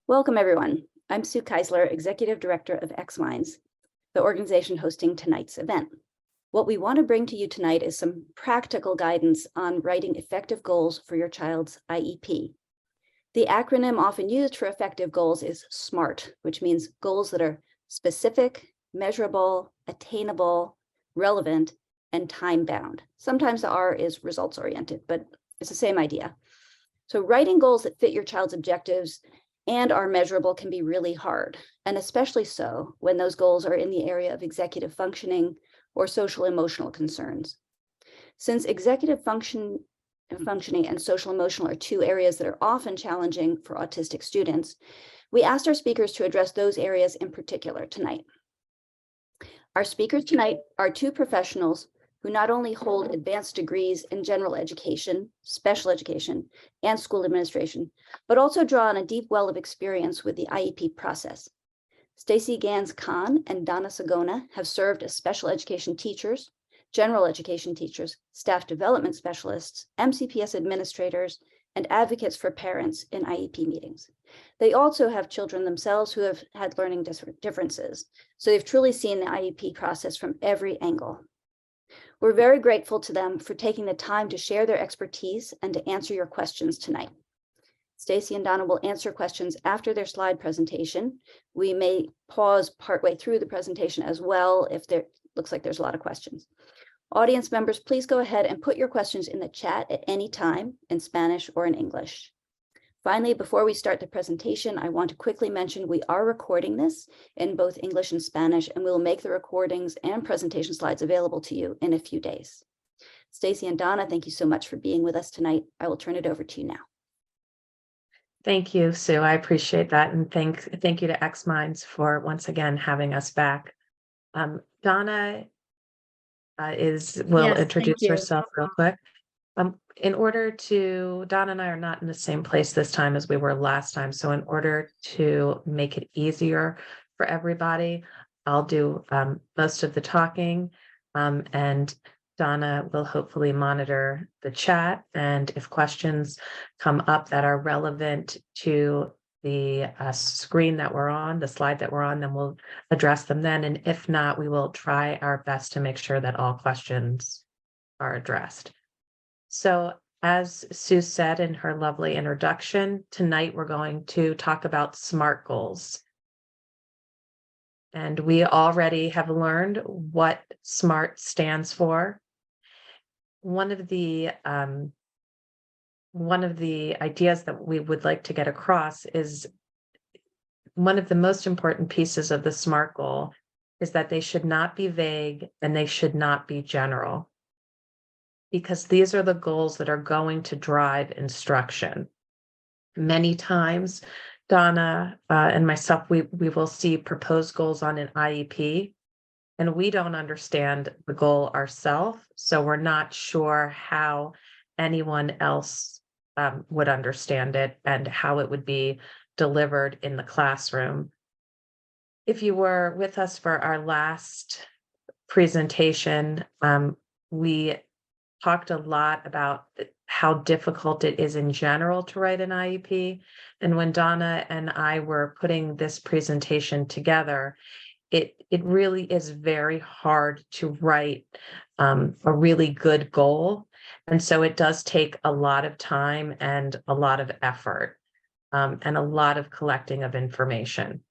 Welcome, everyone. I'm Sue Keisler, Executive Director of xMinds, the organization hosting tonight's event. What we want to bring to you tonight is some practical guidance on writing effective goals for your child's IEP. The acronym often used for effective goals is SMART, which means goals that are specific, measurable, attainable, relevant, and time-bound. Sometimes the R is results-oriented, but it's the same idea. So writing goals that fit your child's objectives and are measurable can be really hard, and especially so when those goals are in the area of executive functioning or social emotional concerns. Since executive functioning and social emotional are two areas that are often challenging for autistic students, we asked our speakers to address those areas in particular tonight. Our speakers tonight are two professionals who not only hold advanced degrees in general education, special education, and school administration, but also draw on a deep well of experience with the IEP process. Stacy Gans-Khan and Donna Sagona have served as special education teachers, general education teachers, staff development specialists, MCPS administrators, and advocates for parents in IEP meetings. They also have children themselves who have had learning differences, so they've truly seen the IEP process from every angle. We're very grateful to them for taking the time to share their expertise and to answer your questions tonight. Stacy and Donna will answer questions after their slide presentation. We may pause partway through the presentation as well if there looks like there's a lot of questions. Audience members, please go ahead and put your questions in the chat at any time in Spanish or in English. Finally, before we start the presentation, I want to quickly mention we are recording this in both English and Spanish, and we will make the recordings and presentation slides available to you in a few days. Stacy and Donna, thank you so much for being with us tonight. I will turn it over to you now. Thank you, Sue. I appreciate that. And thank you to xMinds for once again having us back. Donna will introduce herself real quick. Donna and I are not in the same place this time as we were last time. So in order to make it easier for everybody, I'll do most of the talking, and Donna will hopefully monitor the chat. And if questions come up that are relevant to the screen that we're on, the slide that we're on, then we'll address them then. And if not, we will try our best to make sure that all questions are addressed. So as Sue said in her lovely introduction, tonight we're going to talk about SMART goals. And we already have learned what SMART stands for. One of the ideas that we would like to get across is one of the most important pieces of the SMART goal is that they should not be vague and they should not be general, because these are the goals that are going to drive instruction. Many times, Donna and myself, we will see proposed goals on an IEP, and we don't understand the goal ourselves, so we're not sure how anyone else would understand it and how it would be delivered in the classroom. If you were with us for our last presentation, we talked a lot about how difficult it is in general to write an IEP. And when Donna and I were putting this presentation together, it really is very hard to write a really good goal. And so it does take a lot of time and a lot of effort and a lot of collecting of information.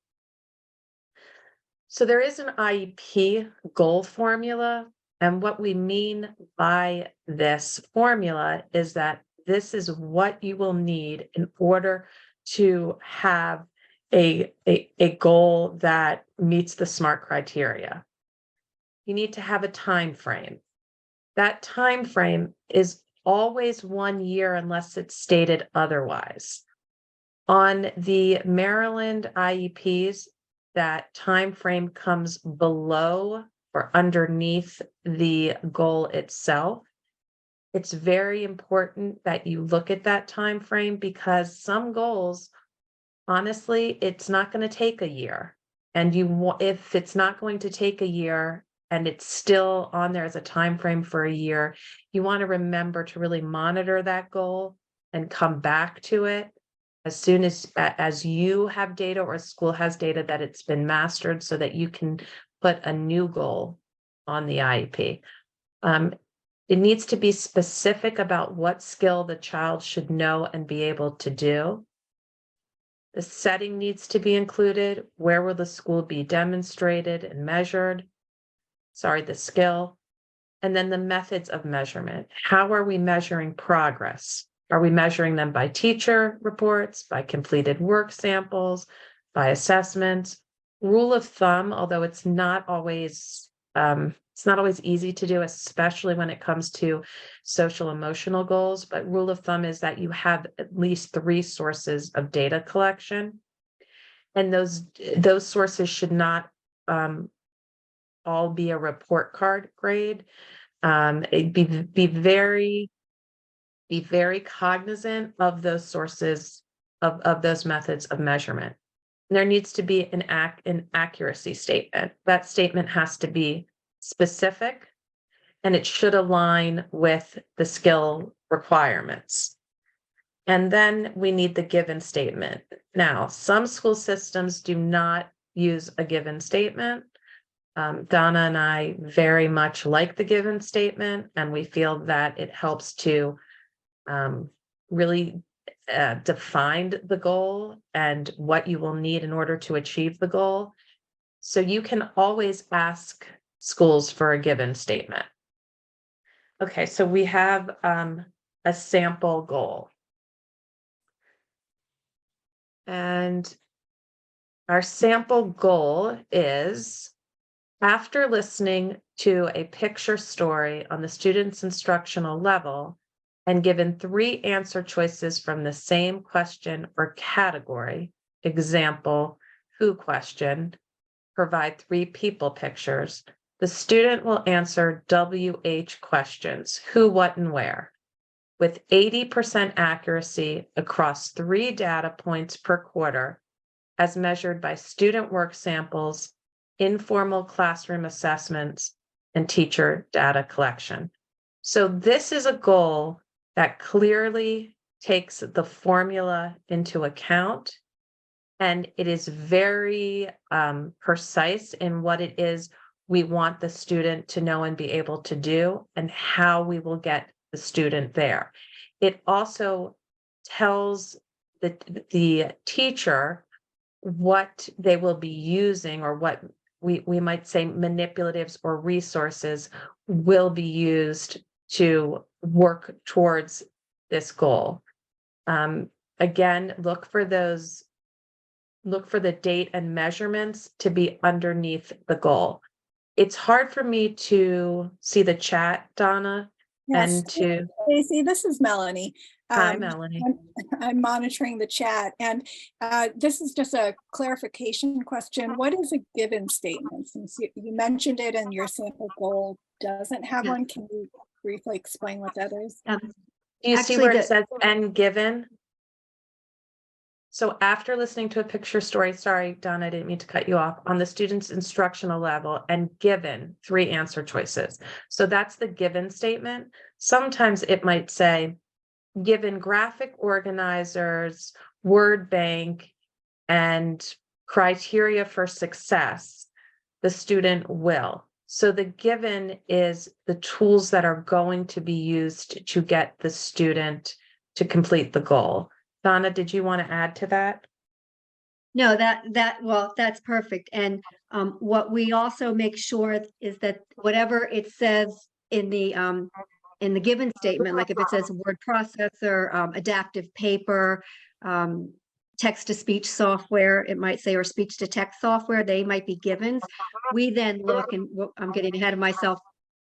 So there is an IEP goal formula. And what we mean by this formula is that this is what you will need in order to have a goal that meets the SMART criteria. You need to have a time frame. That time frame is always 1 year unless it's stated otherwise. On the Maryland IEPs, that time frame comes below or underneath the goal itself. It's very important that you look at that time frame, because some goals, honestly, it's not going to take a year. And if it's not going to take a year and it's still on there as a time frame for a year, you want to remember to really monitor that goal and come back to it as soon as you have data or a school has data that it's been mastered, so that you can put a new goal on the IEP. It needs to be specific about what skill the child should know and be able to do. The setting needs to be included. Where will the school be demonstrated and measured? Sorry, the skill. And then the methods of measurement. How are we measuring progress? Are we measuring them by teacher reports, by completed work samples, by assessments? Rule of thumb, although it's not always easy to do, especially when it comes to social emotional goals, but rule of thumb is that you have at least 3 sources of data collection. And those sources should not all be a report card grade. Be very cognizant of those sources of those methods of measurement. And there needs to be an accuracy statement. That statement has to be specific, and it should align with the skill requirements. And then we need the given statement. Now, some school systems do not use a given statement. Donna and I very much like the given statement, and we feel that it helps to really define the goal and what you will need in order to achieve the goal. So you can always ask schools for a given statement. Okay, so we have a sample goal. And our sample goal is, after listening to a picture story on the student's instructional level and given 3 answer choices from the same question or category, example, who question, provide 3 people pictures, the student will answer WH questions, who, what, and where, with 80% accuracy across 3 data points per quarter, as measured by student work samples, informal classroom assessments, and teacher data collection. So this is a goal that clearly takes the formula into account, and it is very precise in what it is we want the student to know and be able to do, and how we will get the student there. It also tells the teacher what they will be using, or what we might say manipulatives or resources will be used to work towards this goal. Again, look for the date and measurements to be underneath the goal. It's hard for me to see the chat, Donna, Yes, and to... Stacey, this is Melanie. Hi, Melanie. I'm monitoring the chat, and this is just a clarification question. What is a given statement? Since you mentioned it and your sample goal doesn't have one, can you briefly explain what that is? Do you see where it says "and given"? So after listening to a picture story, sorry, Donna, I didn't mean to cut you off, on the student's instructional level and given 3 answer choices. So that's the given statement. Sometimes it might say, given graphic organizers, word bank, and criteria for success, the student will. So the given is the tools that are going to be used to get the student to complete the goal. Donna, did you want to add to that? No, well, that's perfect. And what we also make sure is that whatever it says in the given statement, like if it says word processor, adaptive paper, text-to-speech software, it might say, or speech-to-text software, they might be givens. We then look, and I'm getting ahead of myself,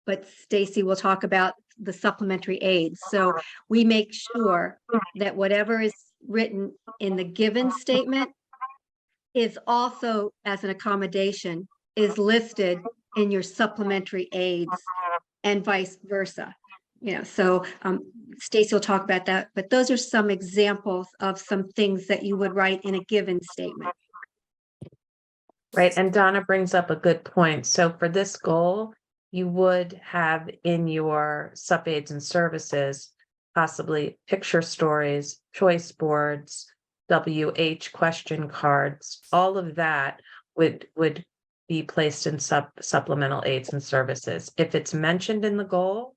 but Stacey will talk about the supplementary aids. So we make sure that whatever is written in the given statement is also, as an accommodation, is listed in your supplementary aids, and vice versa. So Stacey will talk about that, but those are some examples of some things that you would write in a given statement. Right, and Donna brings up a good point. So for this goal, you would have in your sub aids and services possibly picture stories, choice boards, WH question cards, all of that would be placed in supplemental aids and services. If it's mentioned in the goal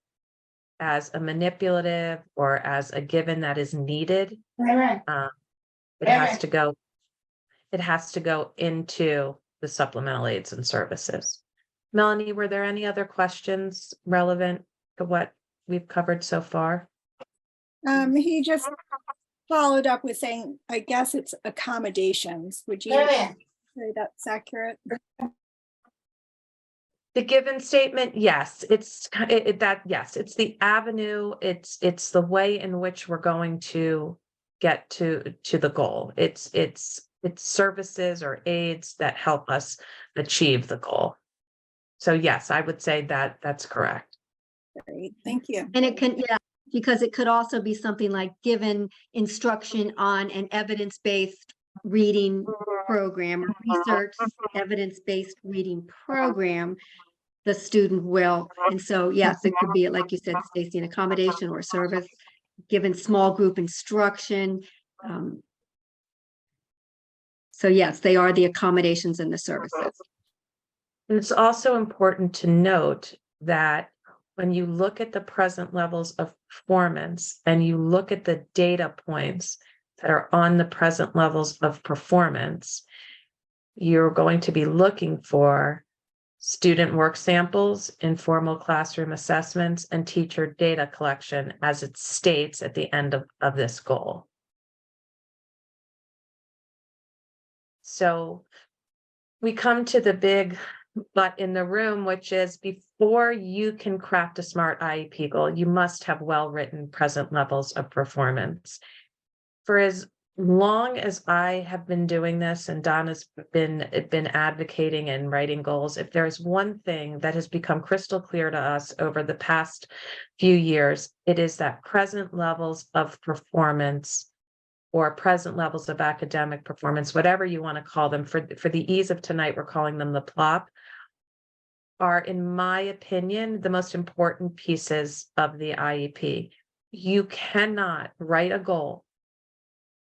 as a manipulative or as a given that is needed, it has to go. It has to go into the supplemental aids and services. Melanie, were there any other questions relevant to what we've covered so far? He just followed up with saying, I guess it's accommodations. Would you say that's accurate? The given statement, yes, it's it's the avenue, it's the way in which we're going to get to the goal. It's services or aids that help us achieve the goal. So yes, I would say that that's correct. Great, thank you. And it can, yeah, because it could also be something like given instruction on an evidence-based reading program, or research evidence-based reading program, the student will. And so, yes, it could be, like you said, Stacy, an accommodation or service, given small group instruction. So yes, they are the accommodations and the services. And it's also important to note that when you look at the present levels of performance and you look at the data points that are on the present levels of performance, you're going to be looking for student work samples, informal classroom assessments, and teacher data collection as it states at the end of this goal. So we come to the big but in the room, which is before you can craft a smart IEP goal, you must have well-written present levels of performance. For as long as I have been doing this and Donna's been advocating and writing goals, if there's one thing that has become crystal clear to us over the past few years, it is that present levels of performance or present levels of academic performance, whatever you want to call them, for the ease of tonight, we're calling them the plop, are, in my opinion, the most important pieces of the IEP. You cannot write a goal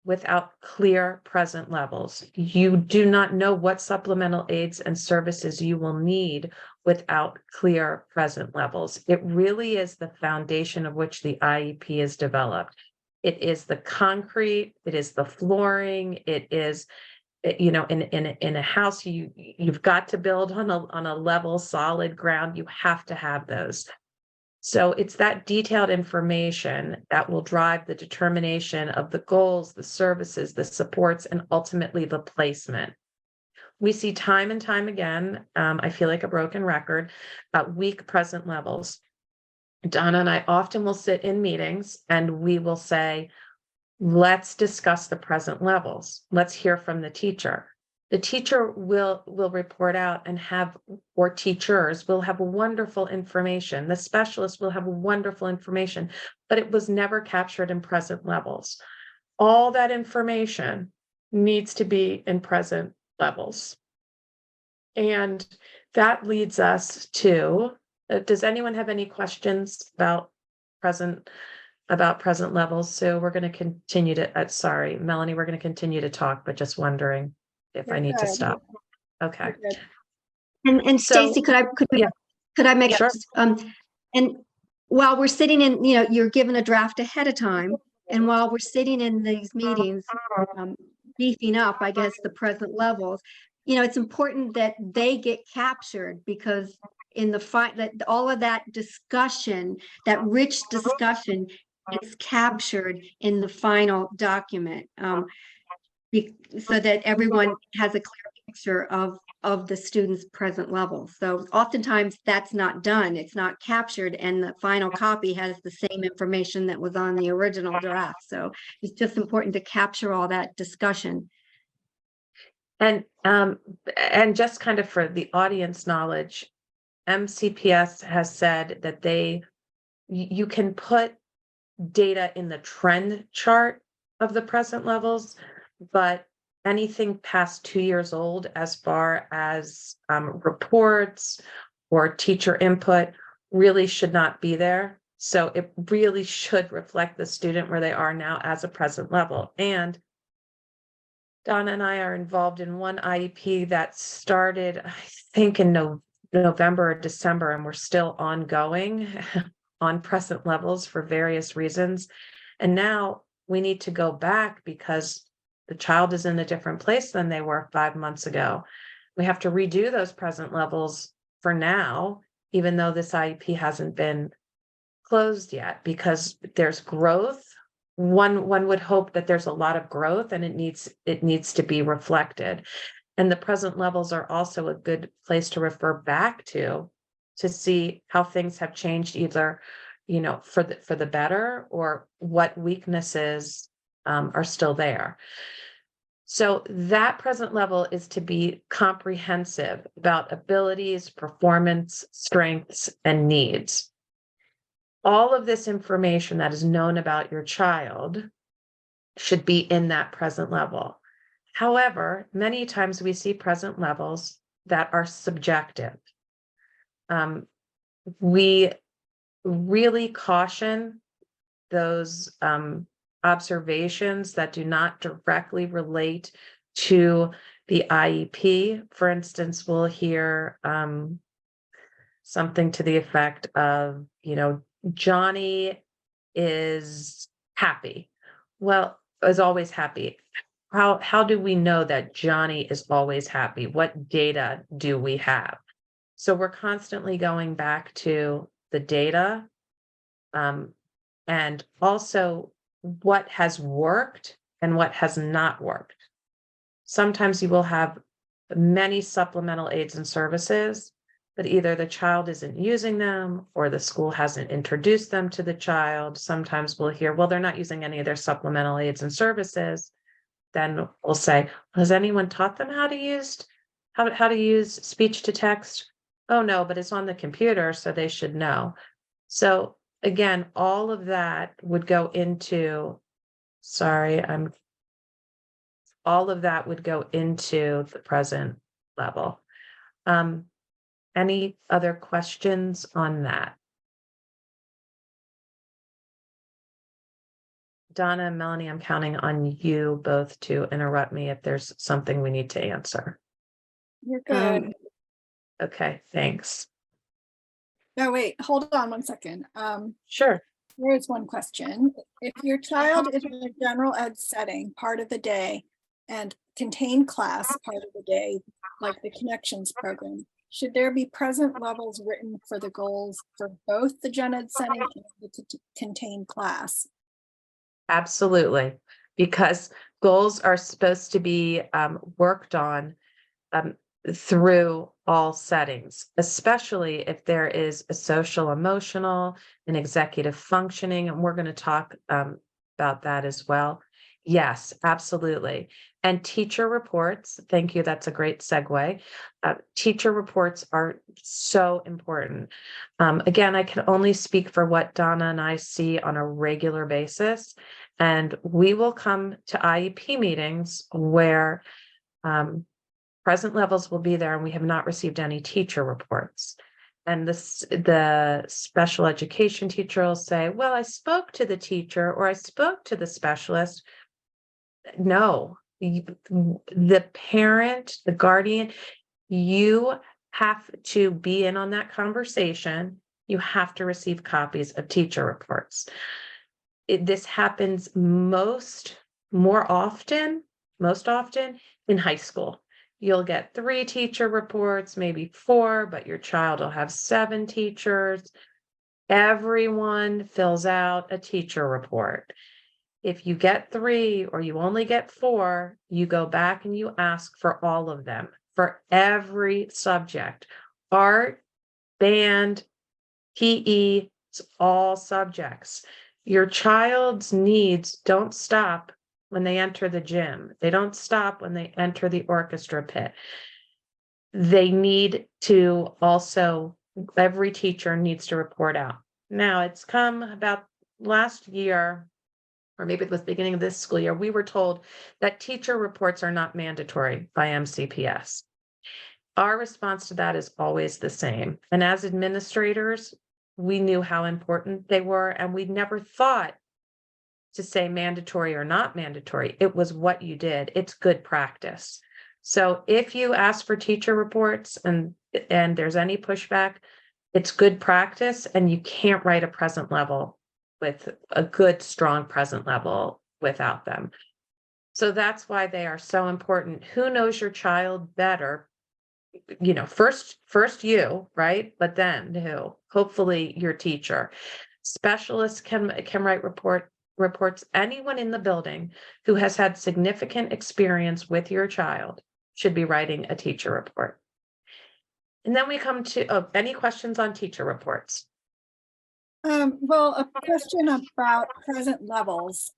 without clear present levels. You do not know what supplemental aids and services you will need without clear present levels. It really is the foundation of which the IEP is developed. It is the concrete, it is the flooring, it is, you know, in a house, you've got to build on a level, solid ground. You have to have those. So it's that detailed information that will drive the determination of the goals, the services, the supports, and ultimately the placement. We see time and time again, I feel like a broken record, weak present levels. Donna and I often will sit in meetings and we will say, let's discuss the present levels. Let's hear from the teacher. The teacher will report out and have, or teachers will have wonderful information. The specialist will have wonderful information, but it was never captured in present levels. All that information needs to be in present levels. And that leads us to, does anyone have any questions about present levels? So we're going to continue to, sorry, Melanie, we're going to continue to talk, but just wondering if I need to stop. Okay. And So- Stacy, could I make Sure. and while we're sitting in, you know, you're given a draft ahead of time, and while we're sitting in these meetings, beefing up, I guess, the present levels, you know, it's important that they get captured, because in the fight, that all of that discussion, that rich discussion, is captured in the final document, so that everyone has a clear picture of the student's present level. So oftentimes that's not done, it's not captured, and the final copy has the same information that was on the original draft. So it's just important to capture all that discussion. And just kind of for the audience knowledge, MCPS has said that you can put data in the trend chart of the present levels, but anything past 2 years old, as far as reports or teacher input, really should not be there. So it really should reflect the student where they are now as a present level. And Donna and I are involved in one IEP that started, I think, in November or December, and we're still ongoing on present levels for various reasons. And now we need to go back because the child is in a different place than they were 5 months ago. We have to redo those present levels for now, even though this IEP hasn't been closed yet, because there's growth. One would hope that there's a lot of growth, and it needs to be reflected. And the present levels are also a good place to refer back to see how things have changed, either, for the better, or what weaknesses are still there. So that present level is to be comprehensive about abilities, performance, strengths, and needs. All of this information that is known about your child should be in that present level. However, many times we see present levels that are subjective. We really caution those observations that do not directly relate to the IEP. For instance, we'll hear something to the effect of, Johnny is happy. Well, is always happy. How do we know that Johnny is always happy? What data do we have? So we're constantly going back to the data, and also what has worked and what has not worked. Sometimes you will have many supplemental aids and services, but either the child isn't using them or the school hasn't introduced them to the child. Sometimes we'll hear, well, they're not using any of their supplemental aids and services. Then we'll say, has anyone taught them how to use speech to text? Oh no, but it's on the computer, so they should know. So again, all of that would go into, all of that would go into the present level. Any other questions on that? Donna and Melanie, I'm counting on you both to interrupt me if there's something we need to answer. You're good. Okay, thanks. No, wait, hold on one second. Sure. There is one question. If your child is in a general ed setting part of the day and contained class part of the day, like the Connections program, should there be present levels written for the goals for both the gen ed setting and the contained class? Absolutely, because goals are supposed to be worked on through all settings, especially if there is a social, emotional, and executive functioning. And we're going to talk about that as well. Yes, absolutely. And teacher reports, thank you, that's a great segue. Teacher reports are so important. Again, I can only speak for what Donna and I see on a regular basis. And we will come to IEP meetings where present levels will be there and we have not received any teacher reports. And the special education teacher will say, well, I spoke to the teacher or I spoke to the specialist. No, the parent, the guardian, you have to be in on that conversation. You have to receive copies of teacher reports. This happens most often in high school. You'll get 3 teacher reports, maybe 4, but your child will have 7 teachers. Everyone fills out a teacher report. If you get 3 or you only get 4, you go back and you ask for all of them, for every subject. Art, band, PE, it's all subjects. Your child's needs don't stop when they enter the gym. They don't stop when they enter the orchestra pit. They need to also, every teacher needs to report out. Now, it's come about last year, or maybe it was the beginning of this school year, we were told that teacher reports are not mandatory by MCPS. Our response to that is always the same. And as administrators, we knew how important they were, and we never thought to say mandatory or not mandatory. It was what you did. It's good practice. So if you ask for teacher reports and there's any pushback, it's good practice, and you can't write a present level with a good, strong present level without them. So that's why they are so important. Who knows your child better? You know, first you, right? But then who? Hopefully your teacher. Specialists can write reports. Anyone in the building who has had significant experience with your child should be writing a teacher report. And then we come to any questions on teacher reports? Well, a question about present levels.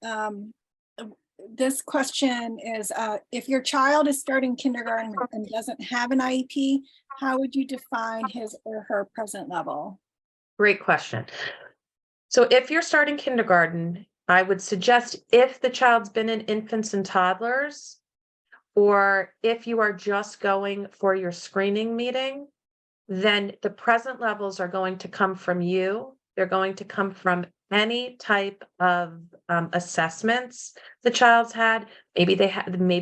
This question is, if your child is starting kindergarten and doesn't have an IEP, how would you define his or her present level? Great question. So if you're starting kindergarten, I would suggest, if the child's been in infants and toddlers, or if you are just going for your screening meeting, then the present levels are going to come from you. They're going to come from any type of assessments the child's had. Maybe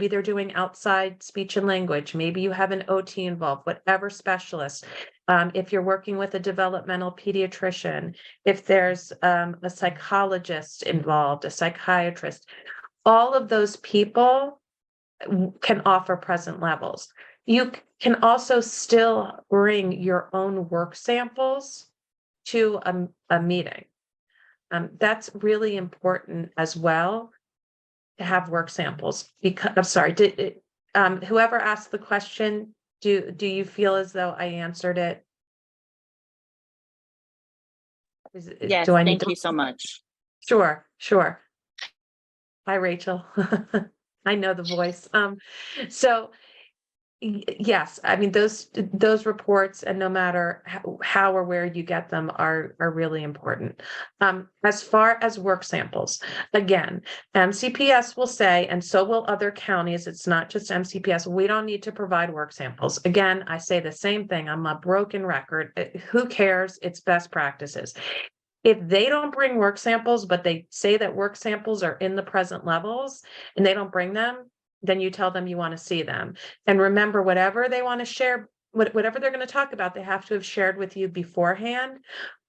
they're doing outside speech and language. Maybe you have an OT involved, whatever specialist. If you're working with a developmental pediatrician, if there's a psychologist involved, a psychiatrist, all of those people can offer present levels. You can also still bring your own work samples to a meeting. That's really important as well, to have work samples. Because I'm sorry, whoever asked the question, do you feel as though I answered it? Yes, Do I need thank to? you so much. Sure. Hi, Rachel. I know the voice. So yes, I mean, those reports, and no matter how or where you get them, are really important. As far as work samples, again, MCPS will say, and so will other counties, it's not just MCPS, we don't need to provide work samples. Again, I say the same thing. I'm a broken record. Who cares? It's best practices. If they don't bring work samples, but they say that work samples are in the present levels and they don't bring them, then you tell them you want to see them. And remember, whatever they want to share, whatever they're going to talk about, they have to have shared with you beforehand.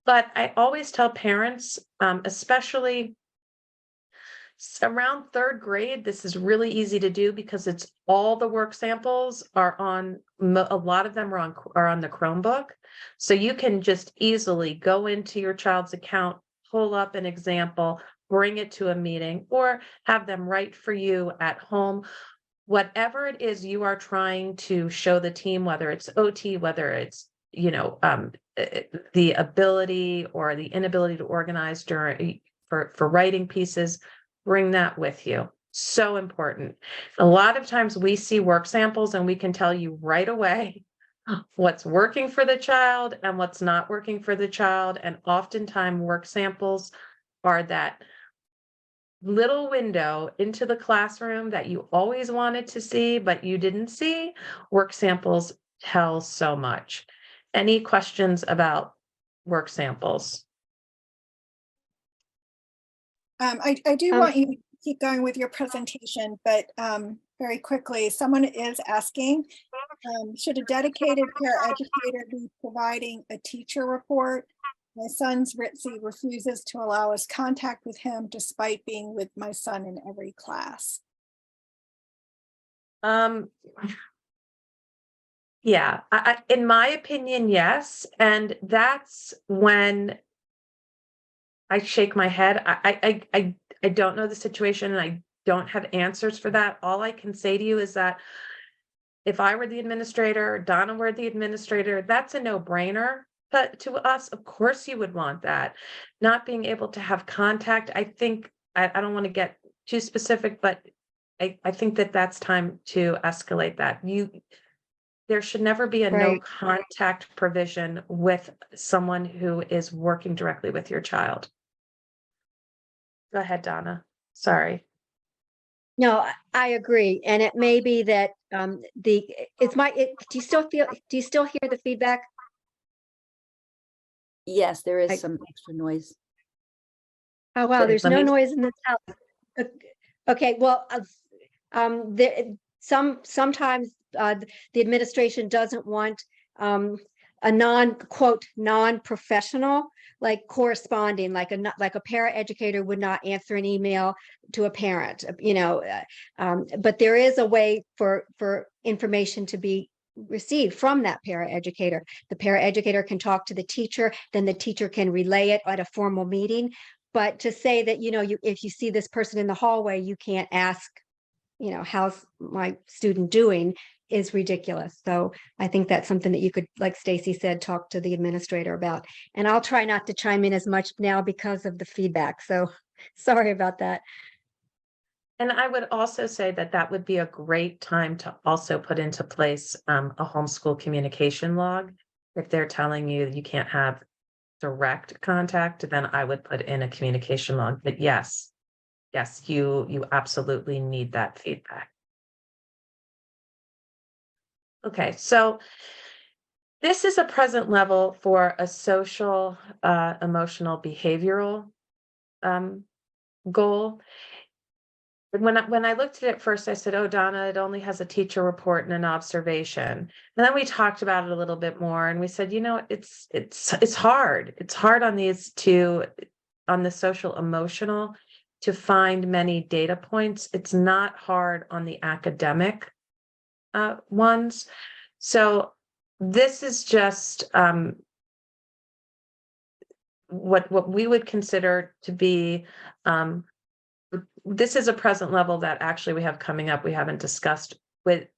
But I always tell parents, especially around third grade, this is really easy to do, because it's all the work samples are on, a lot of them are on the Chromebook. So you can just easily go into your child's account, pull up an example, bring it to a meeting, or have them write for you at home. Whatever it is you are trying to show the team, whether it's OT, whether it's, the ability or the inability to organize for writing pieces, bring that with you. So important. A lot of times we see work samples and we can tell you right away what's working for the child and what's not working for the child. And oftentimes work samples are that little window into the classroom that you always wanted to see, but you didn't see. Work samples tell so much. Any questions about work samples? I do want you to keep going with your presentation, but very quickly, someone is asking, should a dedicated paraeducator be providing a teacher report? My son's Ritzy refuses to allow us contact with him despite being with my son in every class. Yeah, in my opinion, yes. And that's when I shake my head. I don't know the situation, and I don't have answers for that. All I can say to you is that if I were the administrator, Donna were the administrator, that's a no-brainer. But to us, of course you would want that. Not being able to have contact, I think, I don't want to get too specific, but I think that that's time to escalate that. There should never be a no Right. contact provision with someone who is working directly with your child. Go ahead, Donna. Sorry. No, I agree. And it may be that do you still hear the feedback? Yes, there is I- some extra noise. Oh, wow, Wait, there's let no me- noise in this house. Okay, well, sometimes the administration doesn't want a non-professional, like corresponding, like a paraeducator would not answer an email to a parent, but there is a way for information to be received from that paraeducator. The paraeducator can talk to the teacher, then the teacher can relay it at a formal meeting. But to say that, if you see this person in the hallway, you can't ask, how's my student doing, is ridiculous. So I think that's something that you could, like Stacy said, talk to the administrator about. And I'll try not to chime in as much now because of the feedback. So sorry about that. And I would also say that that would be a great time to also put into place a homeschool communication log. If they're telling you you can't have direct contact, then I would put in a communication log. But yes, you absolutely need that feedback. Okay, so this is a present level for a social, emotional, behavioral goal. When I looked at it first, I said, "Oh, Donna, it only has a teacher report and an observation." And then we talked about it a little bit more, and we said, it's hard. It's hard on on the social emotional to find many data points. It's not hard on the academic ones. So this is just what we would consider to be. This is a present level that actually we have coming up. We haven't discussed with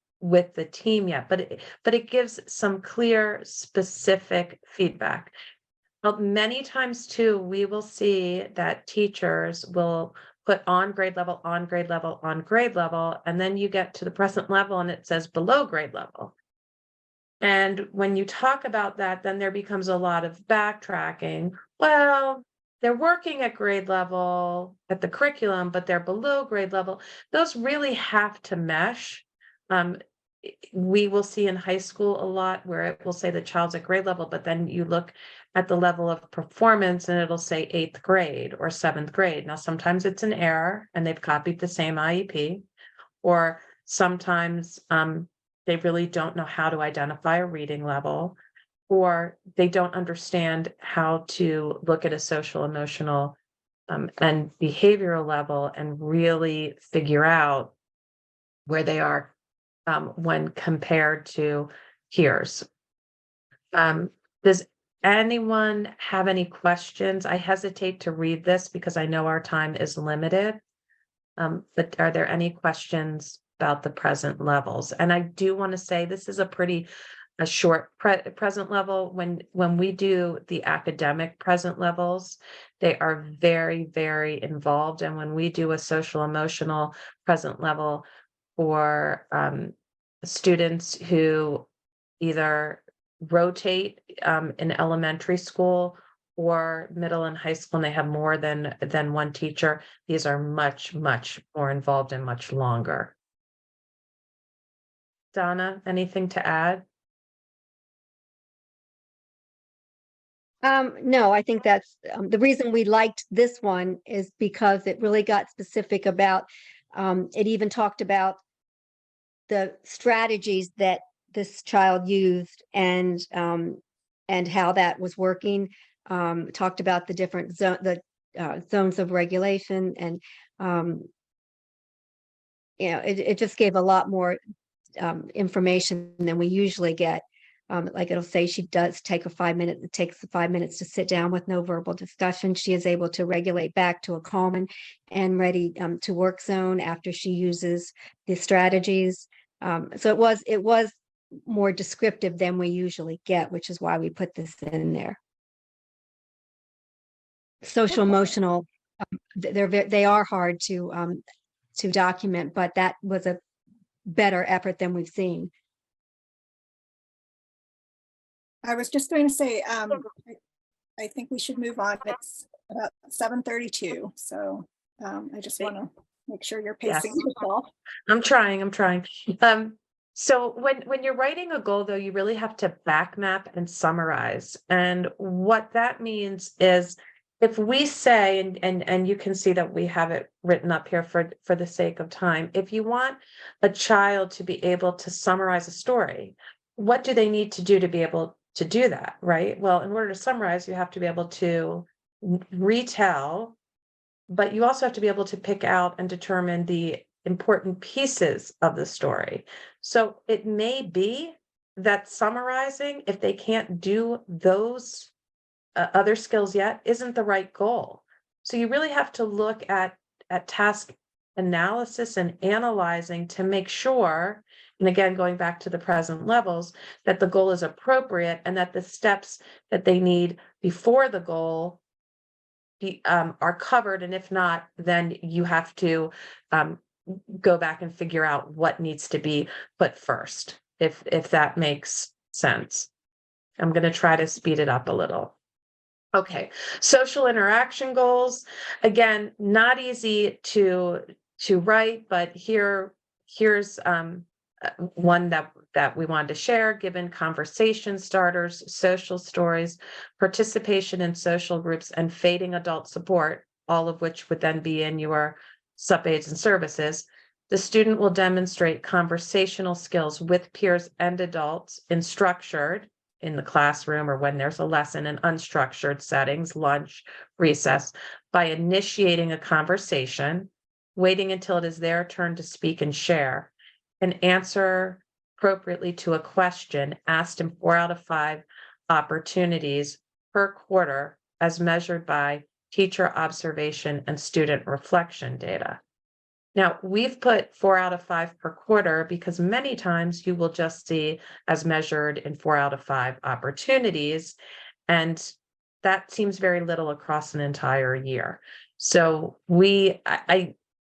the team yet, but it gives some clear, specific feedback. Well, many times too, we will see that teachers will put on grade level, on grade level, on grade level, and then you get to the present level and it says below grade level. And when you talk about that, then there becomes a lot of backtracking. Well, they're working at grade level at the curriculum, but they're below grade level. Those really have to mesh. We will see in high school a lot where it will say the child's at grade level, but then you look at the level of performance and it'll say 8th grade or 7th grade. Now, sometimes it's an error and they've copied the same IEP, or sometimes they really don't know how to identify a reading level, or they don't understand how to look at a social, emotional, and behavioral level and really figure out where they are when compared to peers. Does anyone have any questions? I hesitate to read this because I know our time is limited. But are there any questions about the present levels? And I do want to say this is a short present level. When we do the academic present levels, they are very, very involved. And when we do a social emotional present level for students who either rotate in elementary school or middle and high school, and they have more than one teacher, these are much, much more involved and much longer. Donna, anything to add? No, I think that's the reason we liked this one is because it really got specific about, it even talked about the strategies that this child used and how that was working. Talked about the different zones of regulation, and it just gave a lot more information than we usually get. Like it'll say she does take it takes 5 minutes to sit down with no verbal discussion. She is able to regulate back to a calm and ready to work zone after she uses the strategies. So it was more descriptive than we usually get, which is why we put this in there. Social emotional, they are hard to document, but that was a better effort than we've seen. I was just going to say, I think we should move on. It's about 7:32, so I just want to make sure you're pacing yourself. I'm trying. So when you're writing a goal, though, you really have to back map and summarize. And what that means is if we say, and you can see that we have it written up here for the sake of time, if you want a child to be able to summarize a story, what do they need to do to be able to do that, right? Well, in order to summarize, you have to be able to retell, but you also have to be able to pick out and determine the important pieces of the story. So it may be that summarizing, if they can't do those other skills yet, isn't the right goal. So you really have to look at task analysis and analyzing to make sure, and again, going back to the present levels, that the goal is appropriate and that the steps that they need before the goal are covered. And if not, then you have to go back and figure out what needs to be put first, if that makes sense. I'm going to try to speed it up a little. Okay, social interaction goals. Again, not easy to write, but here's one that we wanted to share. Given conversation starters, social stories, participation in social groups, and fading adult support, all of which would then be in your sup aids and services, the student will demonstrate conversational skills with peers and adults in structured, in the classroom or when there's a lesson, in unstructured settings, lunch, recess, by initiating a conversation, waiting until it is their turn to speak and share, and answer appropriately to a question asked in 4 out of 5 opportunities per quarter, as measured by teacher observation and student reflection data. Now, we've put 4 out of 5 per quarter because many times you will just see as measured in 4 out of 5 opportunities, and that seems very little across an entire year. So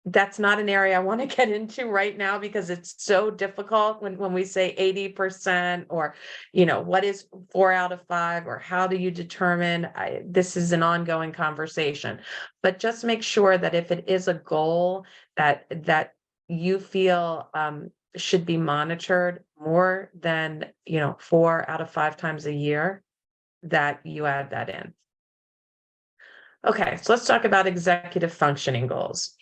that's not an area I want to get into right now because it's so difficult when we say 80% or, what is 4 out of 5 or how do you determine? This is an ongoing conversation, but just make sure that if it is a goal that you feel should be monitored more than 4 out of 5 times a year, that you add that in. Okay, so let's talk about executive functioning goals.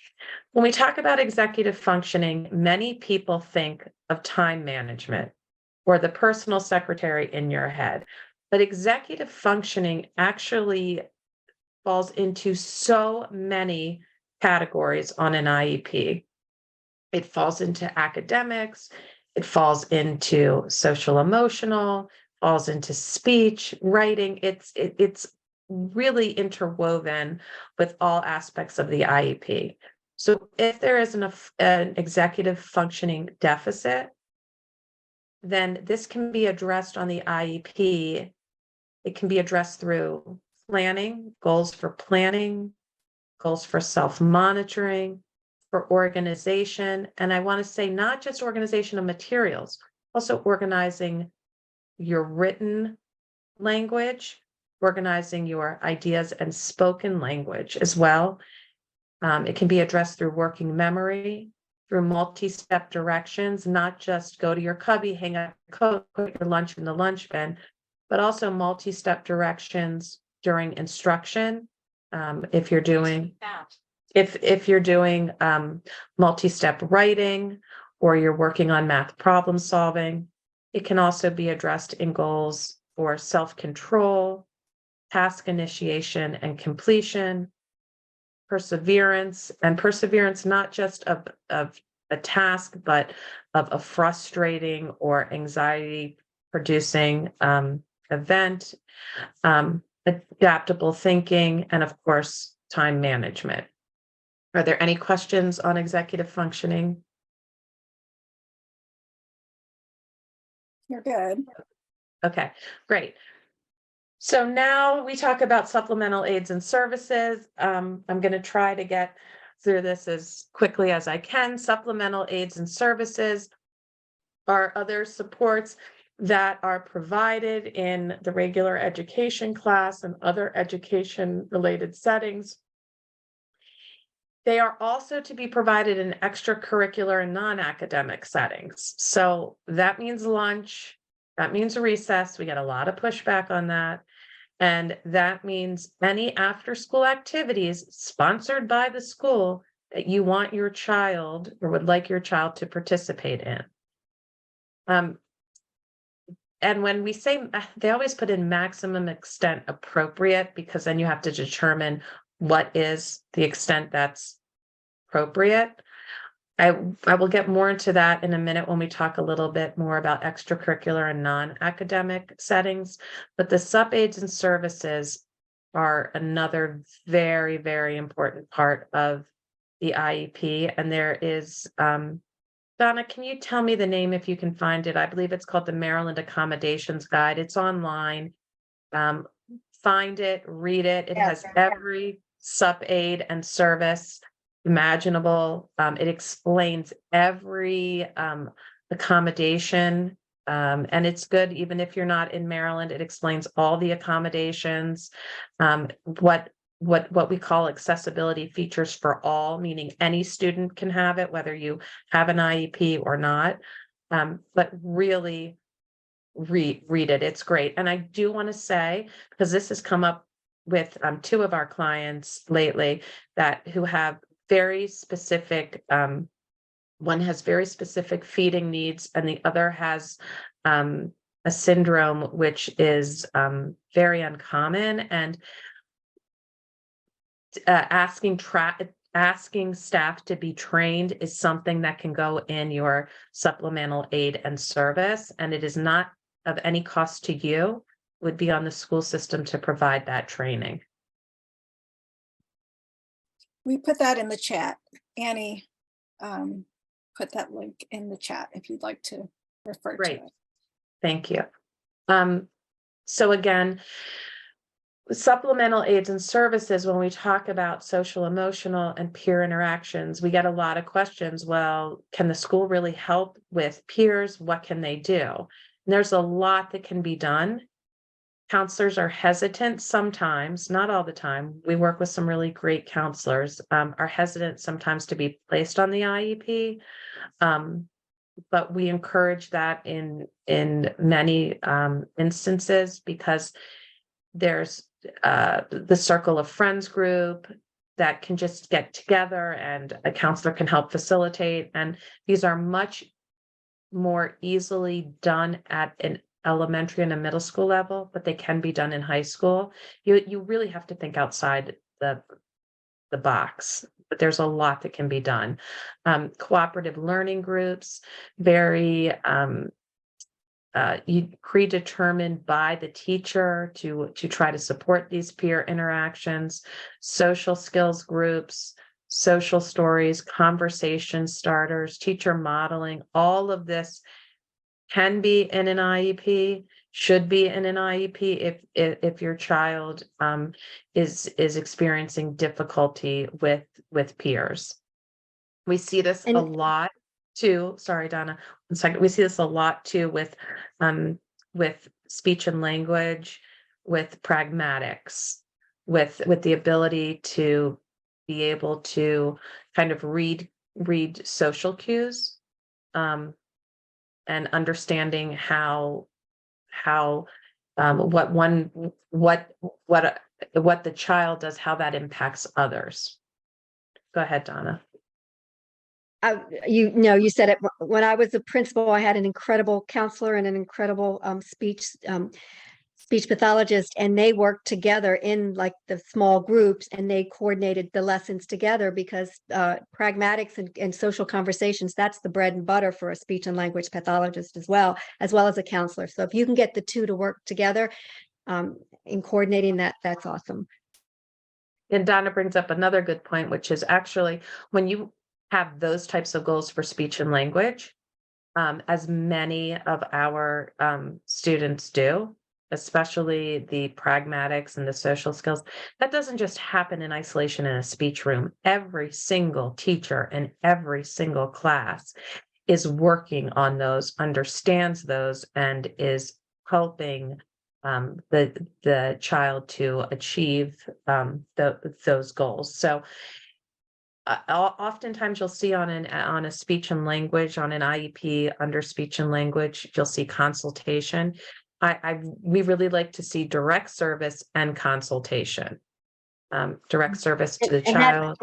When we talk about executive functioning, many people think of time management or the personal secretary in your head, but executive functioning actually falls into so many categories on an IEP. It falls into academics, it falls into social emotional, falls into speech, writing. It's really interwoven with all aspects of the IEP. So if there is an executive functioning deficit, then this can be addressed on the IEP. It can be addressed through planning, goals for planning, goals for self-monitoring, for organization. And I want to say not just organization of materials, also organizing your written language, organizing your ideas and spoken language as well. It can be addressed through working memory, through multi-step directions, not just go to your cubby, hang up your coat, put your lunch in the lunch bin, but also multi-step directions during instruction. If you're doing multi-step writing or you're working on math problem solving, it can also be addressed in goals for self-control, task initiation and completion, perseverance not just of a task, but of a frustrating or anxiety producing event, adaptable thinking, and of course, time management. Are there any questions on executive functioning? You're good. Okay, great. So now we talk about supplemental aids and services. I'm going to try to get through this as quickly as I can. Supplemental aids and services are other supports that are provided in the regular education class and other education-related settings. They are also to be provided in extracurricular and non-academic settings. So that means lunch, that means recess. We get a lot of pushback on that. And that means any after-school activities sponsored by the school that you want your child or would like your child to participate in. And when we say, they always put in maximum extent appropriate, because then you have to determine what is the extent that's appropriate. I will get more into that in a minute when we talk a little bit more about extracurricular and non-academic settings, but the sub-aids and services are another very, very important part of the IEP. And there is, Donna, can you tell me the name if you can find it? I believe it's called the Maryland Accommodations Guide. It's online. Find it, read it. It has every sub-aid and service imaginable. It explains every accommodation, and it's good even if you're not in Maryland. It explains all the accommodations, what we call accessibility features for all, meaning any student can have it, whether you have an IEP or not. But really read it. It's great. And I do want to say, because this has come up with two of our clients lately who have very specific, one has very specific feeding needs and the other has a syndrome which is very uncommon, and asking staff to be trained is something that can go in your supplemental aid and service, and it is not of any cost to you. It would be on the school system to provide that training. We put that in the chat. Annie put that link in the chat if you'd like to refer Great. to it. Thank you. So again, supplemental aids and services, when we talk about social, emotional, and peer interactions, we get a lot of questions. Well, can the school really help with peers? What can they do? And there's a lot that can be done. Counselors are hesitant sometimes, not all the time. We work with some really great counselors, are hesitant sometimes to be placed on the IEP. But we encourage that in many instances, because there's the circle of friends group that can just get together and a counselor can help facilitate. And these are much more easily done at an elementary and a middle school level, but they can be done in high school. You really have to think outside the box, but there's a lot that can be done. Cooperative learning groups, very predetermined by the teacher to try to support these peer interactions, social skills groups, social stories, conversation starters, teacher modeling. All of this can be in an IEP, should be in an IEP if your child is experiencing difficulty with peers. We see this a lot too. Sorry, Donna, 1 second. We see this a lot too with speech and language, with pragmatics, with the ability to be able to kind of read social cues, and understanding how what the child does, how that impacts others. Go ahead, Donna. You said it. When I was a principal, I had an incredible counselor and an incredible speech pathologist, and they worked together in like the small groups, and they coordinated the lessons together, because pragmatics and social conversations, that's the bread and butter for a speech and language pathologist as well as a counselor. So if you can get the two to work together in coordinating that, that's awesome. And Donna brings up another good point, which is actually when you have those types of goals for speech and language, as many of our students do, especially the pragmatics and the social skills, that doesn't just happen in isolation in a speech room. Every single teacher in every single class is working on those, understands those, and is helping the child to achieve those goals. So oftentimes you'll see on a speech and language, on an IEP under speech and language, you'll see consultation. we really like to see direct service and consultation. Direct service to the And child.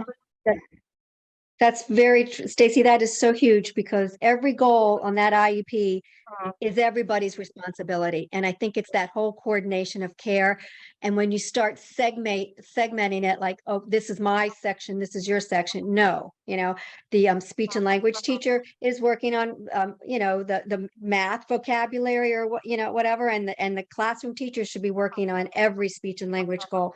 that's very true. Stacy, that is so huge because every goal on that IEP is everybody's responsibility. And I think it's that whole coordination of care. And when you start segmenting it like, oh, this is my section, this is your section. No, the speech and language teacher is working on, the math vocabulary or what, whatever. And the classroom teacher should be working on every speech and language goal.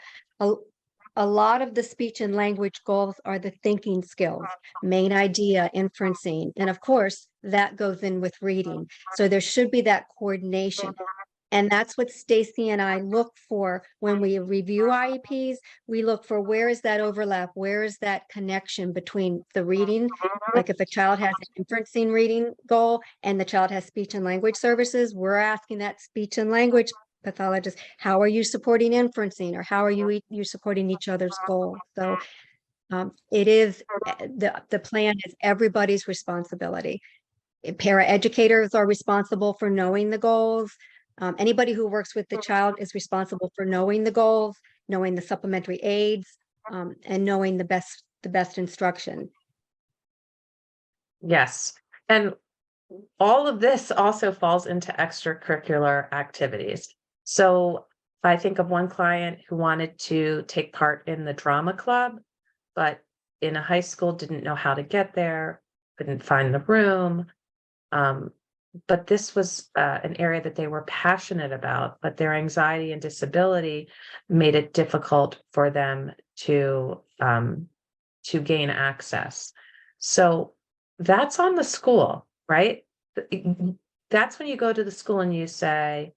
A lot of the speech and language goals are the thinking skills, main idea, inferencing, and of course, that goes in with reading. So there should be that coordination. And that's what Stacy and I look for when we review IEPs. We look for where is that overlap? Where is that connection between the reading? Like if a child has an inferencing reading goal and the child has speech and language services, we're asking that speech and language pathologist, how are you supporting inferencing, or how are you supporting each other's goals? So it is the plan is everybody's responsibility. Paraeducators are responsible for knowing the goals. Anybody who works with the child is responsible for knowing the goals, knowing the supplementary aids, and knowing the best instruction. Yes. And all of this also falls into extracurricular activities. So I think of one client who wanted to take part in the drama club, but in a high school didn't know how to get there, couldn't find the room. But this was an area that they were passionate about, but their anxiety and disability made it difficult for them to gain access. So that's on the school, right? That's when you go to the school and you say,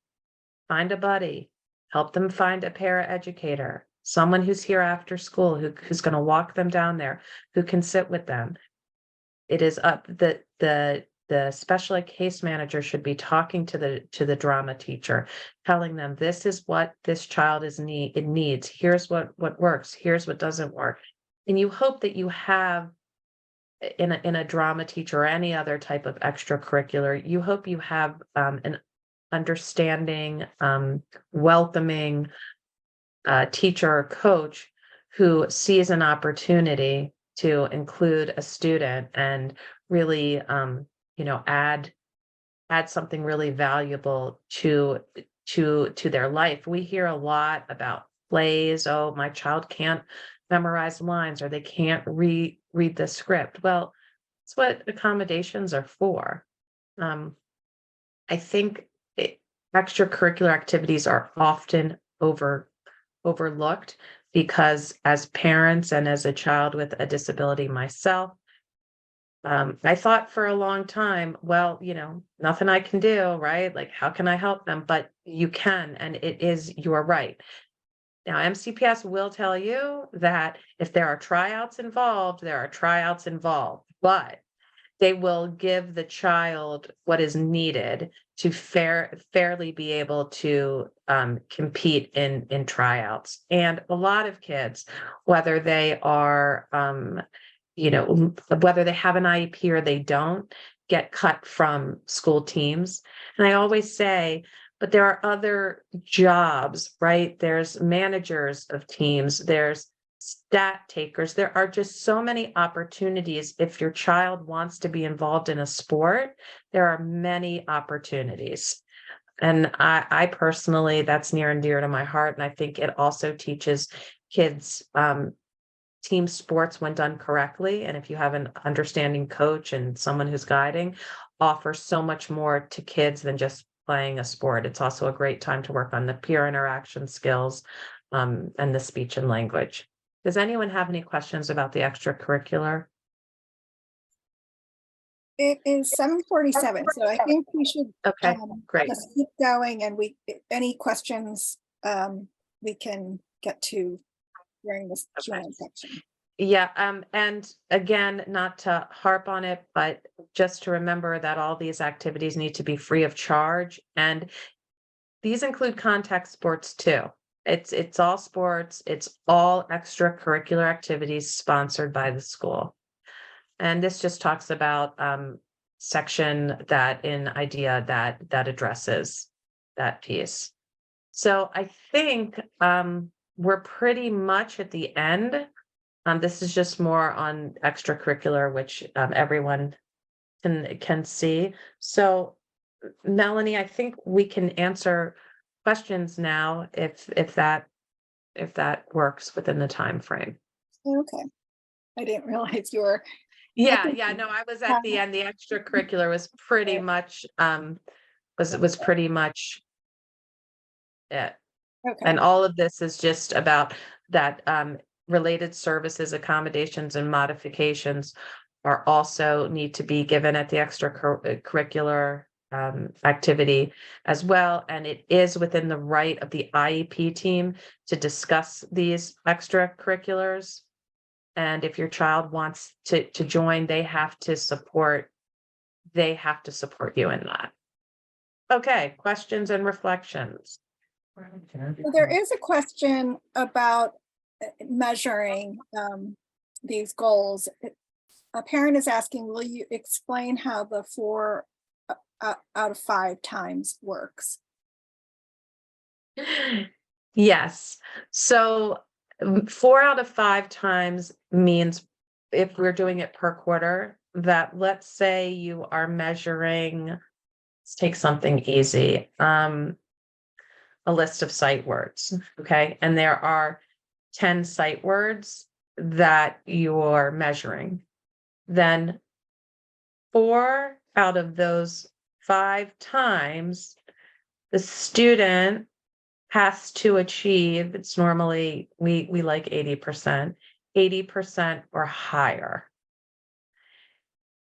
find a buddy, help them find a paraeducator, someone who's here after school, who's going to walk them down there, who can sit with them. It is up the special ed case manager should be talking to the drama teacher, telling them this is what this child needs. Here's what works. Here's what doesn't work. And you hope that you have in a drama teacher or any other type of extracurricular, you hope you have an understanding, welcoming teacher or coach who sees an opportunity to include a student and really, add something really valuable to their life. We hear a lot about plays. Oh, my child can't memorize lines, or they can't read the script. Well, that's what accommodations are for. I think extracurricular activities are often overlooked because as parents and as a child with a disability myself, I thought for a long time, well, nothing I can do, right? Like, how can I help them? But you can, and it is your right. Now, MCPS will tell you that if there are tryouts involved, there are tryouts involved, but they will give the child what is needed to fairly be able to compete in tryouts. And a lot of kids, whether they are, whether they have an IEP or they don't, get cut from school teams. And I always say, but there are other jobs, right? There's managers of teams, there's stat takers. There are just so many opportunities. If your child wants to be involved in a sport, there are many opportunities. And I personally, that's near and dear to my heart. And I think it also teaches kids team sports when done correctly. And if you have an understanding coach and someone who's guiding, offers so much more to kids than just playing a sport. It's also a great time to work on the peer interaction skills and the speech and language. Does anyone have any questions about the extracurricular? It is 7:47, so I think we should great. just keep going, and any questions we can get to during this Q&A section. Yeah, and again, not to harp on it, but just to remember that all these activities need to be free of charge, and these include contact sports too. It's all sports, it's all extracurricular activities sponsored by the school. And this just talks about section that in IDEA that addresses that piece. So I think we're pretty much at the end. This is just more on extracurricular, which everyone can see. So Melanie, I think we can answer questions now if that works within the time frame. Okay. I didn't realize you were. Yeah, no, I was at the end. The extracurricular was pretty much was pretty much it. Okay. And all of this is just about that related services, accommodations, and modifications are also need to be given at the extracurricular activity as well. And it is within the right of the IEP team to discuss these extracurriculars. And if your child wants to join, they have to support you in that. Okay, questions and reflections. So there is a question about measuring these goals. A parent is asking, will you explain how the 4 out of 5 times works? Yes. So 4 out of 5 times means if we're doing it per quarter, that let's say you are measuring, let's take something easy, a list of sight words. Okay. And there are 10 sight words that you're measuring. Then 4 out of those 5 times, the student has to achieve, it's normally, we like 80% or higher.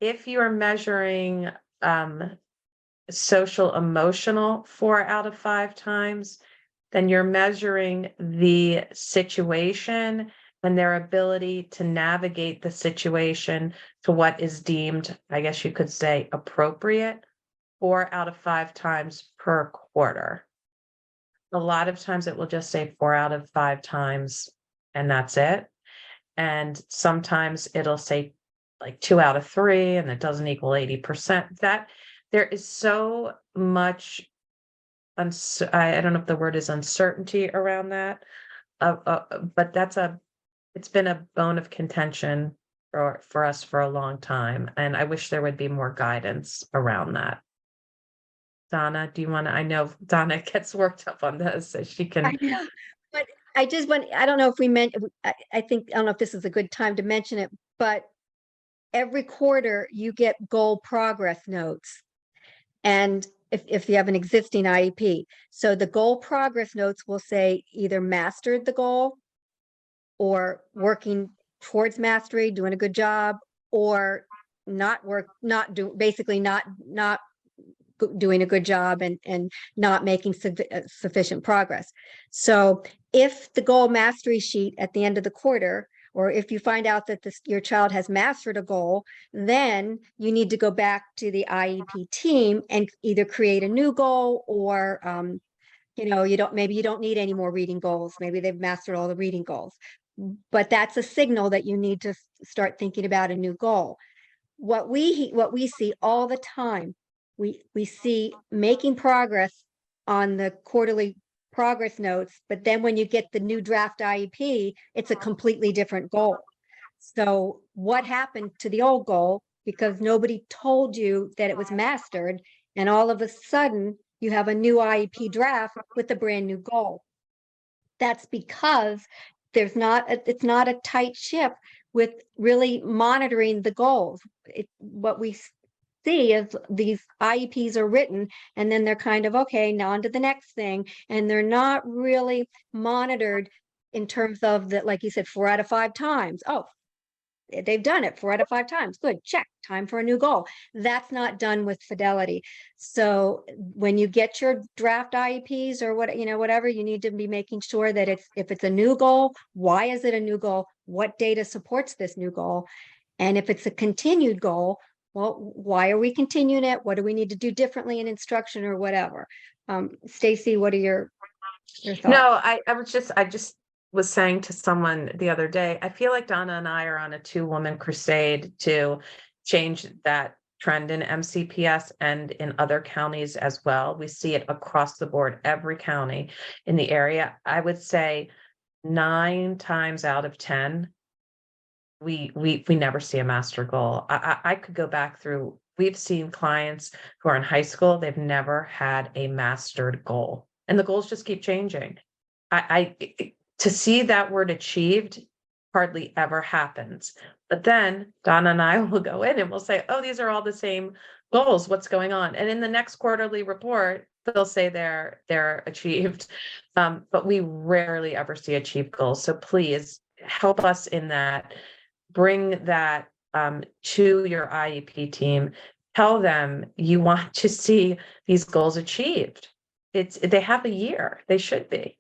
If you're measuring social emotional 4 out of 5 times, then you're measuring the situation and their ability to navigate the situation to what is deemed, I guess you could say, appropriate 4 out of 5 times per quarter. A lot of times it will just say 4 out of 5 times and that's it. And sometimes it'll say like 2 out of 3 and it doesn't equal 80%. That there is so much, I don't know if the word is uncertainty around that, but it's been a bone of contention for us for a long time. And I wish there would be more guidance around that. Donna, do you want to, I know Donna gets worked up on this, so she can. I know, but I just want, I don't know if we meant, I think, I don't know if this is a good time to mention it, but every quarter you get goal progress notes. And if you have an existing IEP, so the goal progress notes will say either mastered the goal or working towards mastery, doing a good job, or basically not doing a good job and not making sufficient progress. So if the goal mastery sheet at the end of the quarter, or if you find out that your child has mastered a goal, then you need to go back to the IEP team and either create a new goal or, maybe you don't need any more reading goals. Maybe they've mastered all the reading goals, but that's a signal that you need to start thinking about a new goal. What we see all the time, we see making progress on the quarterly progress notes, but then when you get the new draft IEP, it's a completely different goal. So what happened to the old goal? Because nobody told you that it was mastered, and all of a sudden you have a new IEP draft with a brand new goal. That's because it's not a tight ship with really monitoring the goals. What we see is these IEPs are written and then they're kind of, okay, now on to the next thing. And they're not really monitored in terms of that, like you said, 4 out of 5 times. Oh, they've done it 4 out of 5 times. Good, check, time for a new goal. That's not done with fidelity. So when you get your draft IEPs or whatever, you need to be making sure that if it's a new goal, why is it a new goal? What data supports this new goal? And if it's a continued goal, well, why are we continuing it? What do we need to do differently in instruction or whatever? Stacy, what are your thoughts? No, I just was saying to someone the other day, I feel like Donna and I are on a 2-woman crusade to change that trend in MCPS and in other counties as well. We see it across the board, every county in the area. I would say 9 times out of 10, we never see a master goal. I could go back through, we've seen clients who are in high school, they've never had a mastered goal, and the goals just keep changing. To see that word achieved hardly ever happens. But then Donna and I will go in and we'll say, oh, these are all the same goals. What's going on? And in the next quarterly report, they'll say they're achieved. But we rarely ever see achieved goals. So please help us in that. Bring that to your IEP team. Tell them you want to see these goals achieved. They have a year. They should be.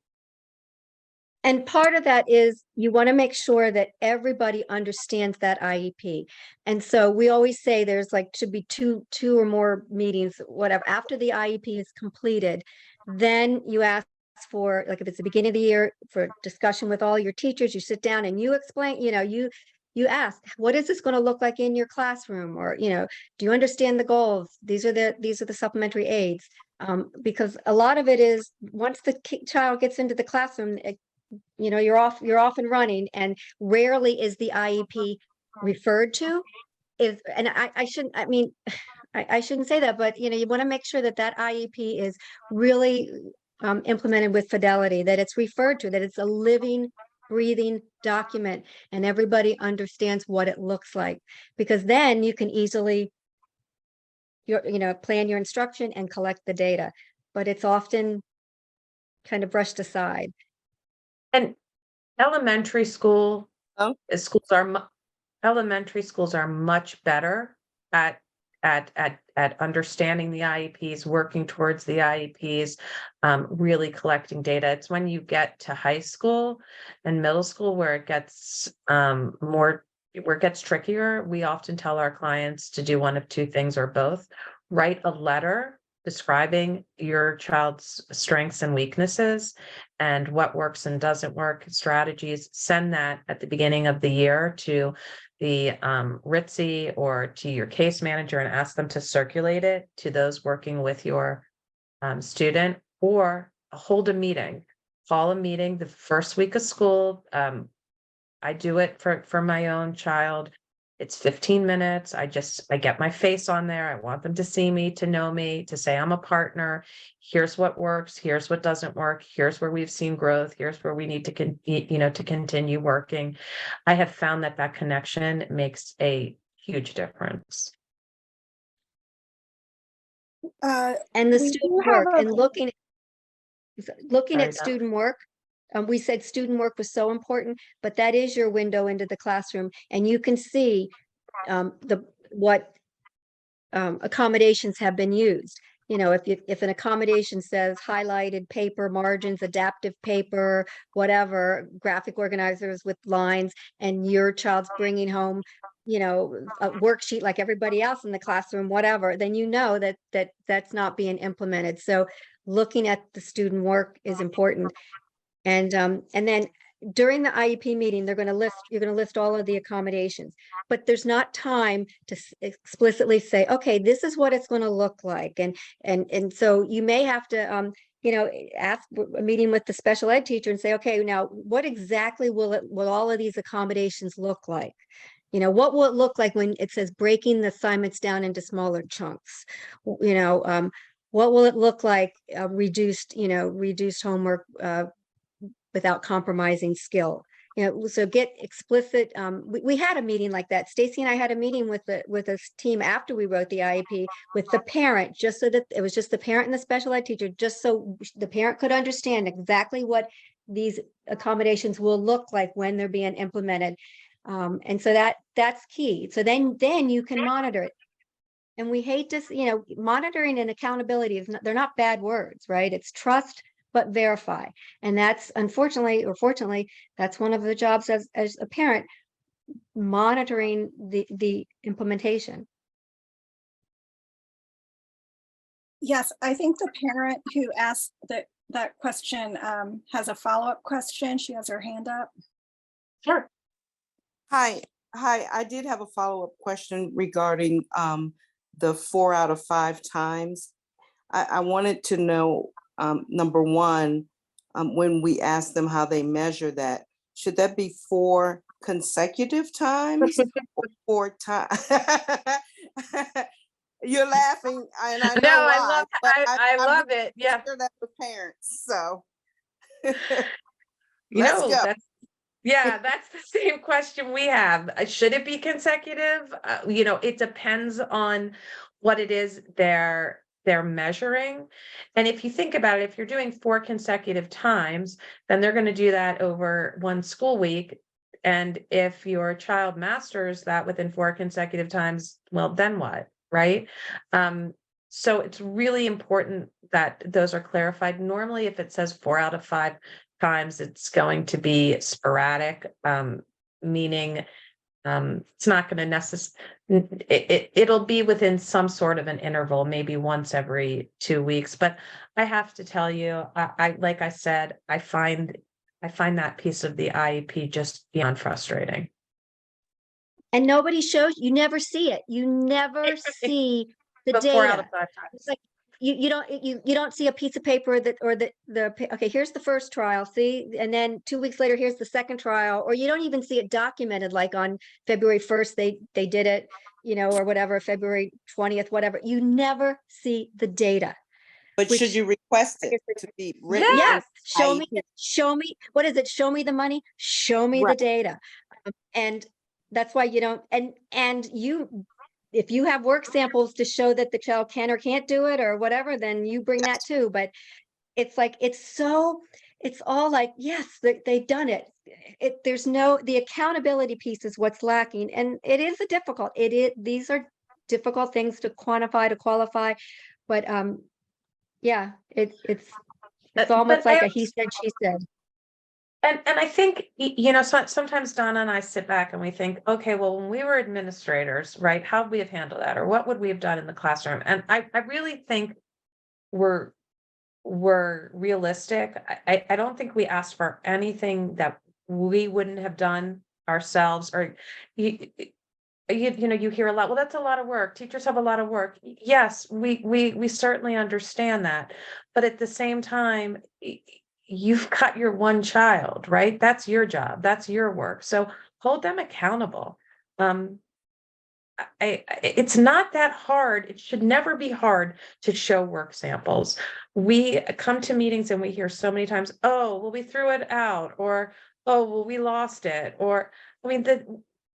And part of that is you want to make sure that everybody understands that IEP. And so we always say there's like should be two or more meetings, whatever, after the IEP is completed. Then you ask for, like, if it's the beginning of the year, for discussion with all your teachers, you sit down and you explain, you ask, what is this going to look like in your classroom? Or, do you understand the goals? These are the supplementary aids. Because a lot of it is once the child gets into the classroom, you're off and running, and rarely is the IEP referred to. I shouldn't say that, but you want to make sure that IEP is really implemented with fidelity, that it's referred to, that it's a living, breathing document, and everybody understands what it looks like, because then you can easily plan your instruction and collect the data. But it's often kind of brushed aside. And elementary schools are much better at understanding the IEPs, working towards the IEPs, really collecting data. It's when you get to high school and middle school where it gets trickier. We often tell our clients to do one of two things or both. Write a letter describing your child's strengths and weaknesses and what works and doesn't work, strategies. Send that at the beginning of the year to the RITSI or to your case manager and ask them to circulate it to those working with your student, or hold a meeting. Call a meeting the first week of school. I do it for my own child. It's 15 minutes. I get my face on there. I want them to see me, to know me, to say I'm a partner. Here's what works. Here's what doesn't work. Here's where we've seen growth. Here's where we need to continue working. I have found that connection makes a huge difference. And the student work and looking at student work. We said student work was so important, but that is your window into the classroom, and you can see what accommodations have been used. If an accommodation says highlighted paper, margins, adaptive paper, whatever, graphic organizers with lines, and your child's bringing home, a worksheet like everybody else in the classroom, whatever, then that's not being implemented. So looking at the student work is important. And then during the IEP meeting, you're going to list all of the accommodations, but there's not time to explicitly say, okay, this is what it's going to look like. And so you may have to, ask a meeting with the special ed teacher and say, okay, now what exactly will all of these accommodations look like? What will it look like when it says breaking the assignments down into smaller chunks? What will it look like, reduced homework, without compromising skill? So get explicit. We had a meeting like that. Stacy and I had a meeting with a team after we wrote the IEP with the parent, just so that it was just the parent and the special ed teacher, just so the parent could understand exactly what these accommodations will look like when they're being implemented. And so that's key. So then you can monitor it. And we hate to, monitoring and accountability they're not bad words, right? It's trust, but verify. And that's unfortunately or fortunately, that's one of the jobs as a parent, monitoring the implementation. Yes, I think the parent who asked that question has a follow-up question. She has her hand up. Sure. Hi, I did have a follow-up question regarding the 4 out of 5 times. I wanted to know, number one, when we ask them how they measure that, should that be 4 consecutive times or 4 times? You're laughing, and I know No, why, but I I'm love really it. Yeah. sure that with parents, so. You Let's know, go. that's the same question we have. Should it be consecutive? It depends on what it is they're measuring. And if you think about it, if you're doing 4 consecutive times, then they're going to do that over 1 school week. And if your child masters that within 4 consecutive times, well, then what, right? So it's really important that those are clarified. Normally, if it says 4 out of 5 times, it's going to be sporadic, meaning it's not going to necessarily, it'll be within some sort of an interval, maybe once every 2 weeks. But I have to tell you, I like I said, I find that piece of the IEP just beyond frustrating. And nobody shows, you never see it. You never see the But 4 out of data. 5 times. It's like you don't see a piece of paper that, or okay, here's the first trial, see, and then 2 weeks later, here's the second trial, or you don't even see it documented, like on February 1st, they did it, or whatever, February 20th, whatever. You never see the data. But should you request it to be written? Yes, show IEP? me, what is it? Show me the money, show me the Right. data. And that's why you don't, and you, if you have work samples to show that the child can or can't do it or whatever, then you bring that too. But it's like, it's all like, yes, they've done it. There's the accountability piece is what's lacking. And it is these are difficult things to quantify, to qualify. But yeah, it's almost like a he said, she said. And I think, sometimes Donna and I sit back and we think, okay, well, when we were administrators, right, how would we have handled that? Or what would we have done in the classroom? And I really think we're realistic. I don't think we asked for anything that we wouldn't have done ourselves. Or you hear a lot, well, that's a lot of work. Teachers have a lot of work. Yes, we certainly understand that. But at the same time, you've got your one child, right? That's your job. That's your work. So hold them accountable. It's not that hard. It should never be hard to show work samples. We come to meetings and we hear so many times, oh, well, we threw it out, or, oh, well, we lost it. Or,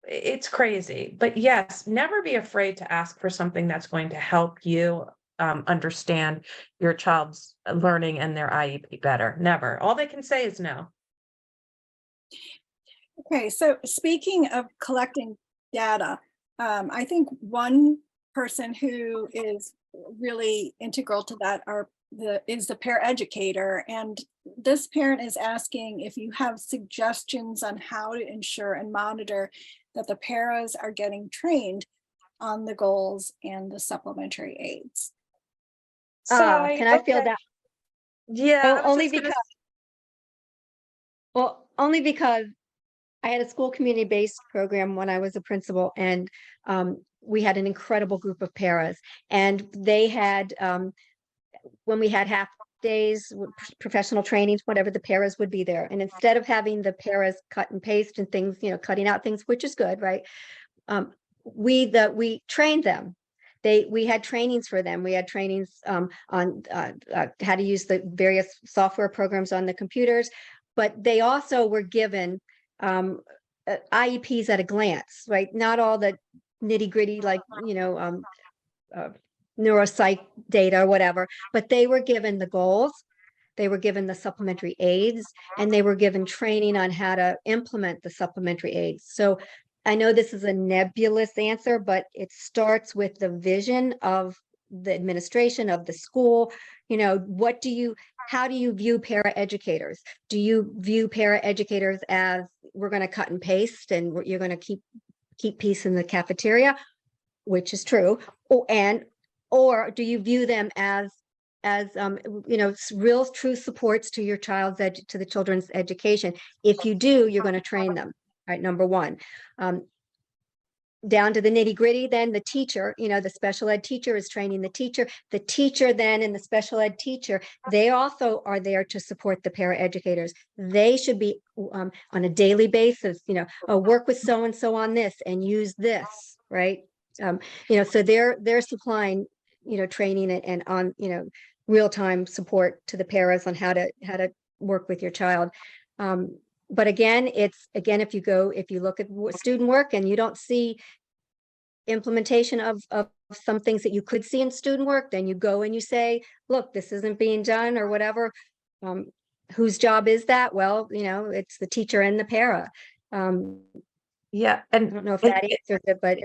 it's crazy. But yes, never be afraid to ask for something that's going to help you understand your child's learning and their IEP better. Never. All they can say is no. Okay, so speaking of collecting data, I think one person who is really integral to that is the paraeducator. And this parent is asking if you have suggestions on how to ensure and monitor that the paras are getting trained on the goals and the supplementary aids. Can I feel that? Yeah. Only because I had a school community-based program when I was a principal, and we had an incredible group of paras, and they had, when we had half days, professional trainings, whatever, the paras would be there. And instead of having the paras cut and paste and things, cutting out things, which is good, right? We trained them. We had trainings for them. We had trainings on how to use the various software programs on the computers, but they also were given IEPs at a glance, right? Not all the nitty gritty, like, neuropsych data or whatever, but they were given the goals, they were given the supplementary aids, and they were given training on how to implement the supplementary aids. So I know this is a nebulous answer, but it starts with the vision of the administration of the school. How do you view paraeducators? Do you view paraeducators as, we're going to cut and paste and you're going to keep peace in the cafeteria, which is true, or do you view them as real true supports to your to the children's education? If you do, you're going to train them, right? Number one. down to the nitty gritty, then the teacher, the special ed teacher is training the teacher then, and the special ed teacher, they also are there to support the paraeducators. They should be on a daily basis, work with so-and-so on this and use this, right? So they're supplying, training and on, real-time support to the paras on how to work with your child. But again, if you look at student work and you don't see implementation of some things that you could see in student work, then you go and you say, look, this isn't being done or whatever. Whose job is that? Well, it's the teacher and the para. Yeah. I don't know if that answers it, but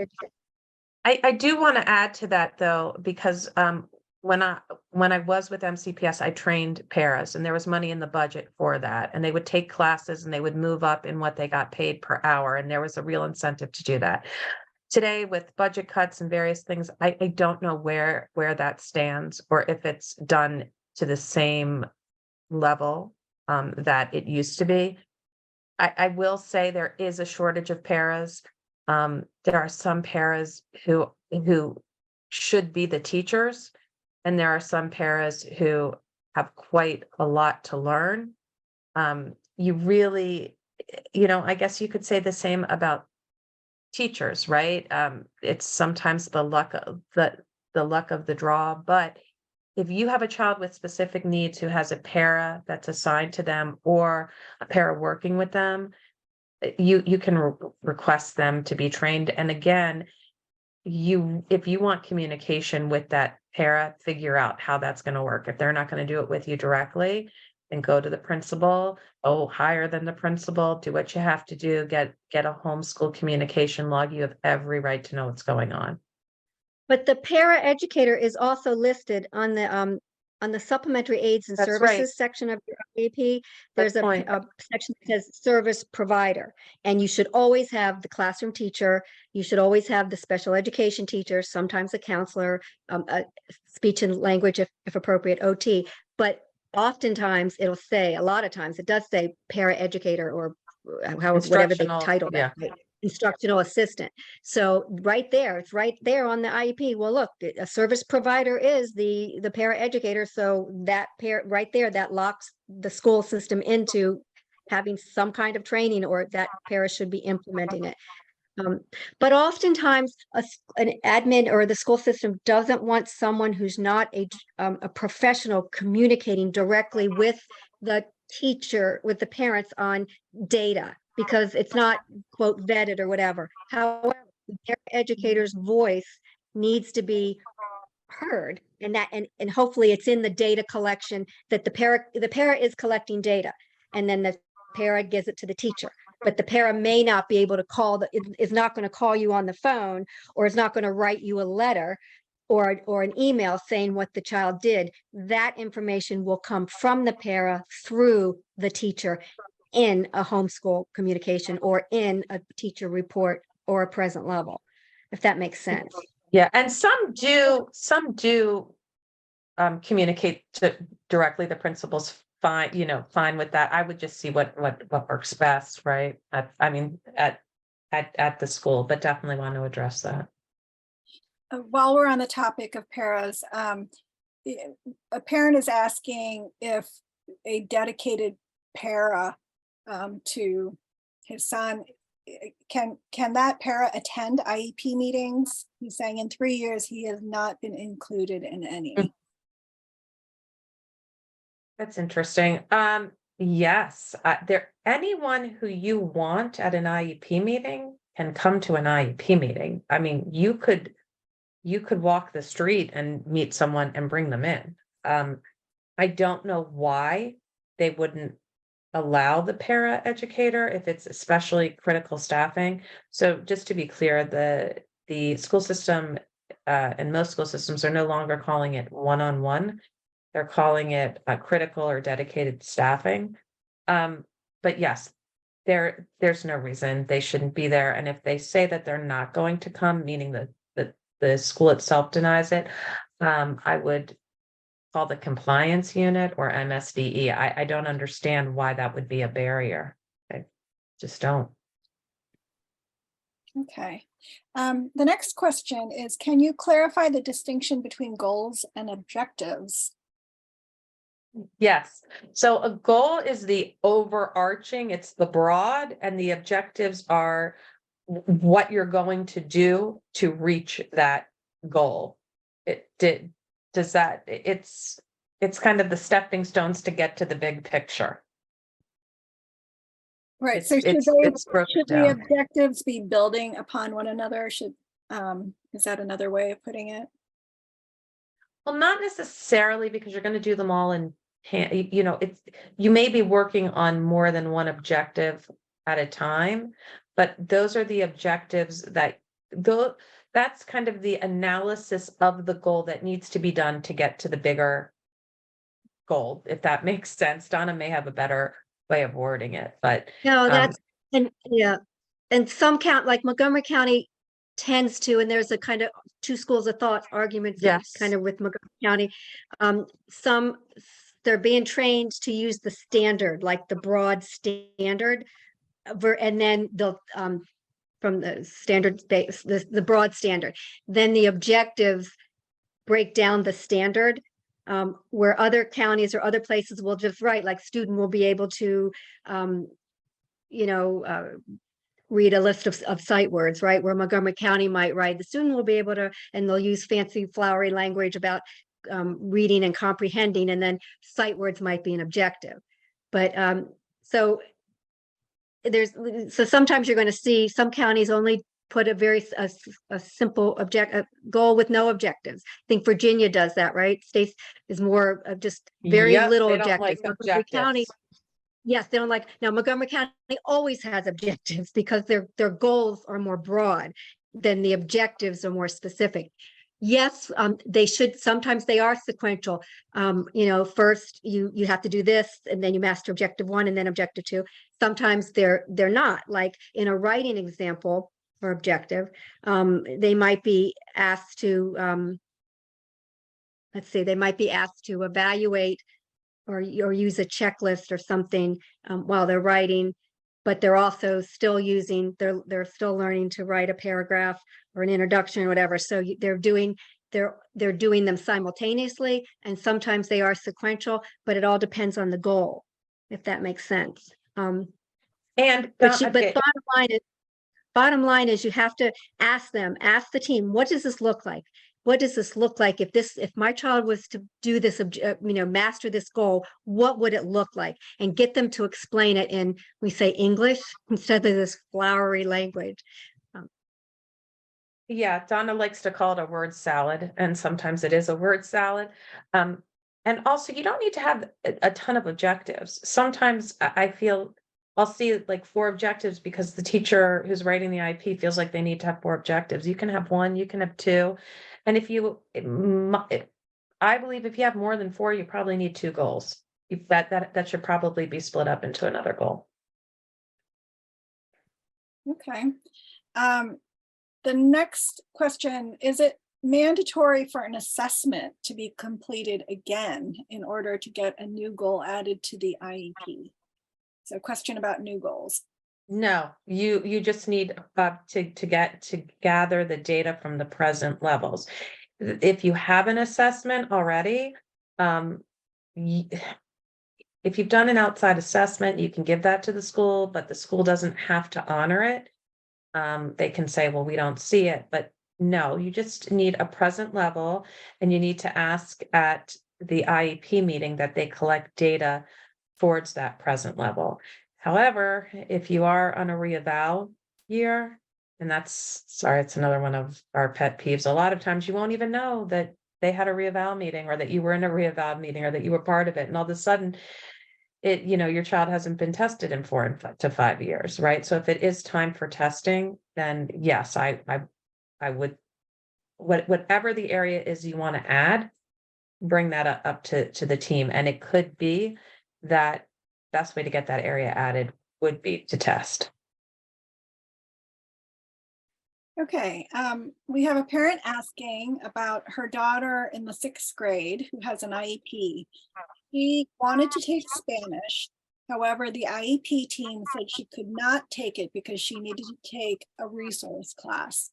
I do want to add to that though, because when I was with MCPS, I trained paras and there was money in the budget for that. And they would take classes and they would move up in what they got paid per hour. And there was a real incentive to do that. Today with budget cuts and various things, I don't know where that stands or if it's done to the same level that it used to be. I will say there is a shortage of paras. There are some paras who should be the teachers. And there are some paras who have quite a lot to learn. You really, I guess you could say the same about teachers, right? It's sometimes the luck of the draw. But if you have a child with specific needs who has a para that's assigned to them or a para working with them, you can request them to be trained. And again, if you want communication with that para, figure out how that's going to work. If they're not going to do it with you directly, then go to the principal, higher than the principal, do what you have to do, get a homeschool communication log. You have every right to know what's going on. But the para educator is also listed on the supplementary aids and That's services right. section of your IEP. There's Good a point. section that says service provider, and you should always have the classroom teacher. You should always have the special education teacher, sometimes a counselor, a speech and language, if appropriate, OT. But oftentimes it'll say, a lot of times it does say para educator or whatever they Instructional, title that. yeah. Instructional assistant. So it's right there on the IEP. Well, look, a service provider is the para educator. So that pair right there, that locks the school system into having some kind of training, or that para should be implementing it. But oftentimes an admin or the school system doesn't want someone who's not a professional communicating directly with the teacher, with the parents on data, because it's not, quote, vetted or whatever. However, their educator's voice needs to be heard, and hopefully it's in the data collection that the para is collecting data, and then the para gives it to the teacher. But the para may not be able to is not going to call you on the phone, or is not going to write you a letter or an email saying what the child did. That information will come from the para through the teacher in a homeschool communication or in a teacher report or a present level, if that makes sense. Yeah, and some do communicate to directly. The principal's fine with that. I would just see what works best, right? At the school, but definitely want to address that. While we're on the topic of paras, a parent is asking if a dedicated para to his son, can that para attend IEP meetings? He's saying in 3 years he has not been included in any. That's interesting. Yes, anyone who you want at an IEP meeting can come to an IEP meeting. I mean, you could walk the street and meet someone and bring them in. I don't know why they wouldn't allow the para educator if it's especially critical staffing. So just to be clear, the school system and most school systems are no longer calling it one-on-one. They're calling it critical or dedicated staffing. But yes, there's no reason they shouldn't be there. And if they say that they're not going to come, meaning that the school itself denies it, I would call the compliance unit or MSDE. I don't understand why that would be a barrier. I just don't. Okay. The next question is, can you clarify the distinction between goals and objectives? Yes. So a goal is the overarching, it's the broad, and the objectives are what you're going to do to reach that goal. It's kind of the stepping stones to get to the big picture. Right, so It's broken should the down. objectives be building upon one another? Is that another way of putting it? Well, not necessarily, because you're going to do them all in you may be working on more than one objective at a time, but those are the objectives that's kind of the analysis of the goal that needs to be done to get to the bigger goal, if that makes sense. Donna may have a better way of wording it, but No, and yeah, and some like Montgomery County tends to, and there's a kind of two schools of thought arguments yes, kind of with Montgomery County. They're being trained to use the standard, like the broad standard, and then they'll from the standard base, the broad standard. Then the objectives break down the standard, where other counties or other places will just write, like student will be able to, read a list of sight words, right? Where Montgomery County might write, the student will be able to, and they'll use fancy flowery language about reading and comprehending, and then sight words might be an objective. But so sometimes you're going to see some counties only put a simple goal with no objectives. I think Virginia does that, right? States is more of just very little they don't objectives. like Montgomery County, objectives. yes, they don't like. Now Montgomery County always has objectives because their goals are more broad than the objectives are more specific. Yes, they should. Sometimes they are sequential. First you have to do this, and then you master objective 1, and then objective 2. Sometimes they're not. Like in a writing example or objective, they might be asked to they might be asked to evaluate or use a checklist or something while they're writing, but they're also still they're still learning to write a paragraph or an introduction or whatever. So they're doing them simultaneously, and sometimes they are sequential, but it all depends on the goal, if that makes sense. And but bottom line is you have to ask the team, what does this look like? What does this look like if my child was to do this, master this goal, what would it look like? And get them to explain it in, we say, English instead of this flowery language. Yeah, Donna likes to call it a word salad, and sometimes it is a word salad. And also, you don't need to have a ton of objectives. Sometimes I feel I'll see like 4 objectives because the teacher who's writing the IEP feels like they need to have 4 objectives. You can have 1, you can have 2. And I believe if you have more than 4, you probably need 2 goals. That should probably be split up into another goal. Okay. The next question, is it mandatory for an assessment to be completed again in order to get a new goal added to the IEP? So question about new goals. No, you just need to gather the data from the present levels. If you have an assessment already, if you've done an outside assessment, you can give that to the school, but the school doesn't have to honor it. They can say, well, we don't see it, but no, you just need a present level, and you need to ask at the IEP meeting that they collect data towards that present level. However, if you are on a reeval year, and it's another one of our pet peeves, a lot of times you won't even know that they had a reeval meeting, or that you were in a reeval meeting, or that you were part of it. And all of a sudden your child hasn't been tested in 4 to 5 years, right? So if it is time for testing, then yes, I would, whatever the area is you want to add, bring that up to the team. And it could be that best way to get that area added would be to test. Okay, we have a parent asking about her daughter in the 6th grade who has an IEP. She wanted to take Spanish. However, the IEP team said she could not take it because she needed to take a resource class.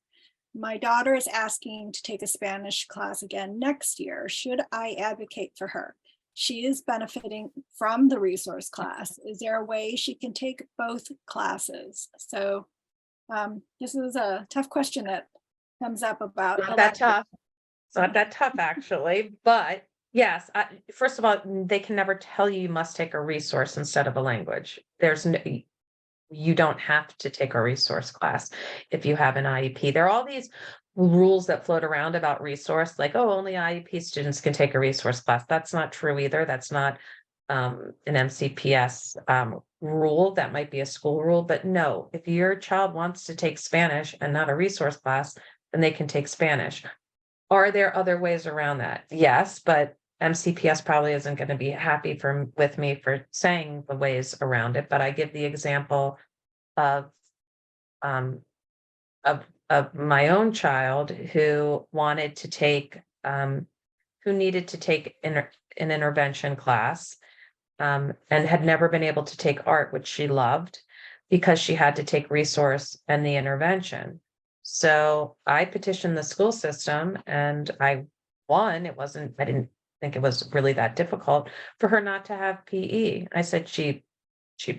My daughter is asking to take a Spanish class again next year. Should I advocate for her? She is benefiting from the resource class. Is there a way she can take both classes? So this is a tough question that comes up about. Not that tough. It's not that tough, actually, but yes, first of all, they can never tell you must take a resource instead of a language. You don't have to take a resource class if you have an IEP. There are all these rules that float around about resource, like, oh, only IEP students can take a resource class. That's not true either. That's not an MCPS rule. That might be a school rule, but no, if your child wants to take Spanish and not a resource class, then they can take Spanish. Are there other ways around that? Yes, but MCPS probably isn't going to be happy with me for saying the ways around it, but I give the example of my own child who wanted to take who needed to take an intervention class and had never been able to take art, which she loved, because she had to take resource and the intervention. So I petitioned the school system and I won. I didn't think it was really that difficult for her not to have PE. I said she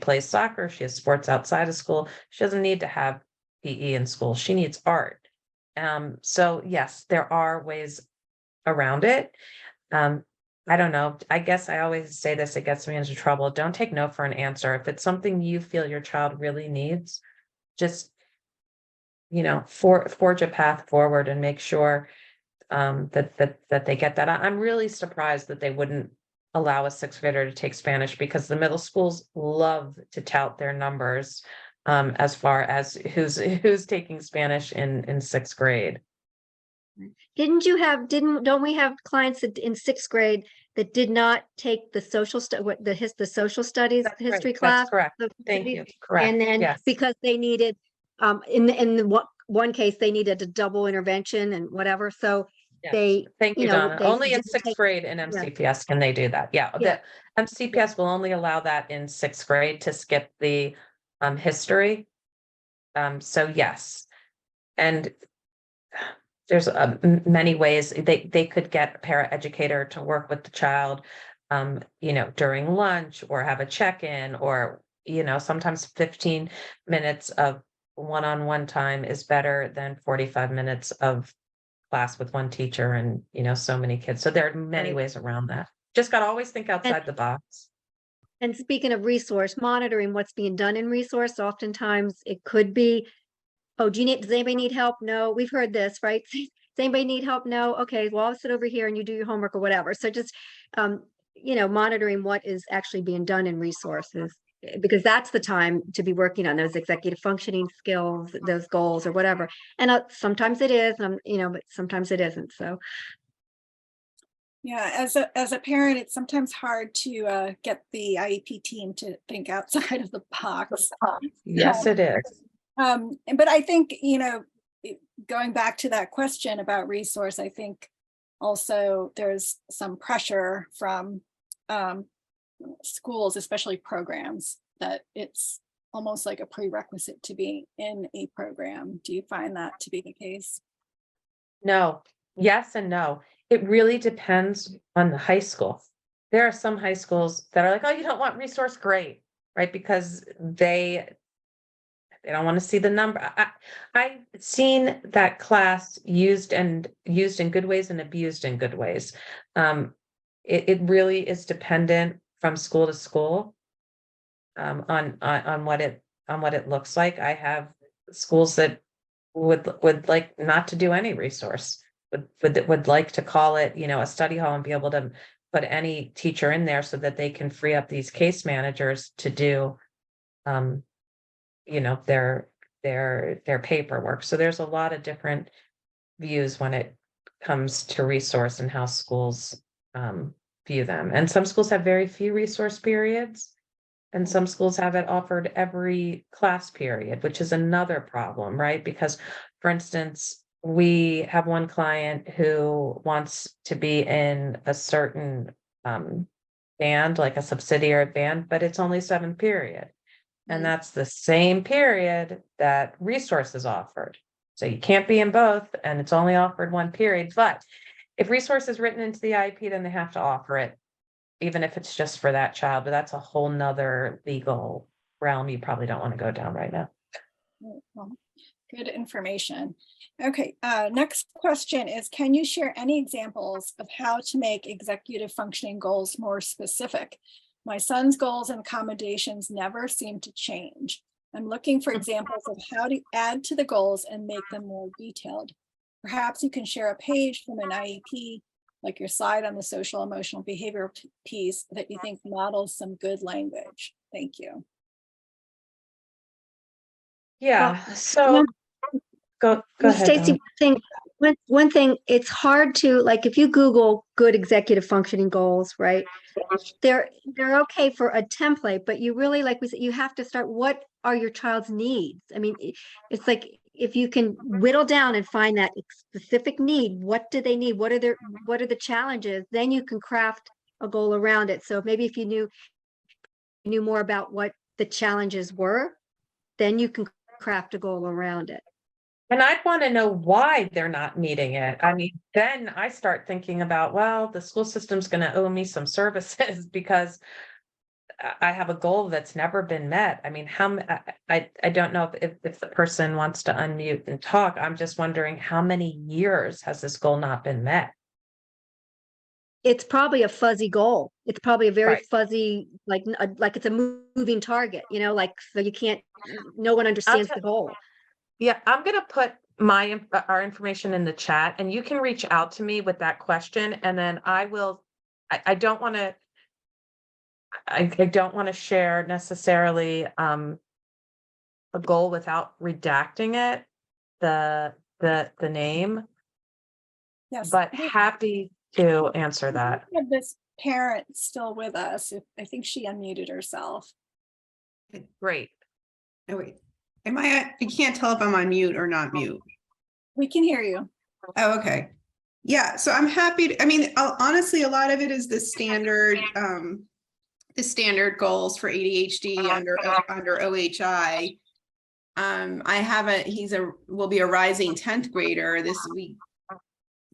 plays soccer, she has sports outside of school. She doesn't need to have PE in school. She needs art. So yes, there are ways around it. I don't know. I guess I always say this, it gets me into trouble. Don't take no for an answer. If it's something you feel your child really needs, just, forge a path forward and make sure that they get that. I'm really surprised that they wouldn't allow a sixth grader to take Spanish, because the middle schools love to tout their numbers as far as who's taking Spanish in sixth grade. Don't we have clients that in sixth grade that did not take the social the social studies That's history right. class? That's correct. social Thank studies, you. Correct. And then Yes. because they needed, in one case, they needed a double intervention and whatever, so Yes. they, Thank you, Donna. they Only in didn't sixth take- grade in MCPS can they do that. Yeah, Yeah. the MCPS will only allow that in sixth grade to skip the history. So yes, and there's many ways they could get a paraeducator to work with the child, during lunch, or have a check-in, or sometimes 15 minutes of one-on-one time is better than 45 minutes of class with one teacher and so many kids. So there are many Right. ways around that. Just got to always think outside the box. And speaking of resource, monitoring what's being done in resource, oftentimes it could be, oh, does anybody need help? No, we've heard this, right? Does anybody need help? No. Okay, well, I'll sit over here and you do your homework or whatever. So just, monitoring what is actually being done in resources, because that's the time to be working on those executive functioning skills, those goals or whatever. And sometimes it is, but sometimes it isn't. So. Yeah, as a parent, it's sometimes hard to get the IEP team to think outside of the box. Yes, it is. But I think, going back to that question about resource, I think also there's some pressure from schools, especially programs, that it's almost like a prerequisite to be in a program. Do you find that to be the case? No, yes and no. It really depends on the high school. There are some high schools that are like, oh, you don't want resource, great, right? Because they don't want to see the number. I've seen that class used in good ways and abused in good ways. It really is dependent from school to school on what it looks like. I have schools that would like not to do any resource, would like to call it, a study hall and be able to put any teacher in there so that they can free up these case managers to do their paperwork. So there's a lot of different views when it comes to resource and how schools view them. And some schools have very few resource periods, and some schools have it offered every class period, which is another problem, right? Because, for instance, we have one client who wants to be in a certain band, like a subsidiary band, but it's only 7th period. And that's the same period that resource is offered. So you can't be in both, and it's only offered one period. But if resource is written into the IEP, then they have to offer it, even if it's just for that child. But that's a whole nother legal realm you probably don't want to go down right now. Well, good information. Okay, next question is, can you share any examples of how to make executive functioning goals more specific? My son's goals and accommodations never seem to change. I'm looking for examples of how to add to the goals and make them more detailed. Perhaps you can share a page from an IEP, like your slide on the social emotional behavior piece, that you think models some good language. Thank you. Yeah, so go ahead. Stacy, one thing, it's hard to, like, if you Google good executive functioning goals, right? They're okay for a template, but you really, like we said, you have to start, what are your child's needs? I mean, it's like, if you can whittle down and find that specific need, what do they need? What are the challenges? Then you can craft a goal around it. So maybe if you knew more about what the challenges were, then you can craft a goal around it. And I'd want to know why they're not meeting it. I mean, then I start thinking about, well, the school system's going to owe me some services because I have a goal that's never been met. I mean, I don't know if the person wants to unmute and talk. I'm just wondering, how many years has this goal not been met? It's probably a fuzzy goal. It's probably a very Right. fuzzy, like it's a moving target, like, so you can't, no one understands the goal. Yeah, I'm going to put our information in the chat, and you can reach out to me with that question, and then I will. I don't want to. I don't want to share necessarily a goal without redacting it, the name. Yes. But happy to answer that. We have this parent still with us. I think she unmuted herself. Great. Oh, wait. You can't tell if I'm on mute or not mute. We can hear you. Oh, okay. Yeah, so I'm happy to, I mean, honestly, a lot of it is the standard goals for ADHD under OHI. Will be a rising 10th grader this week.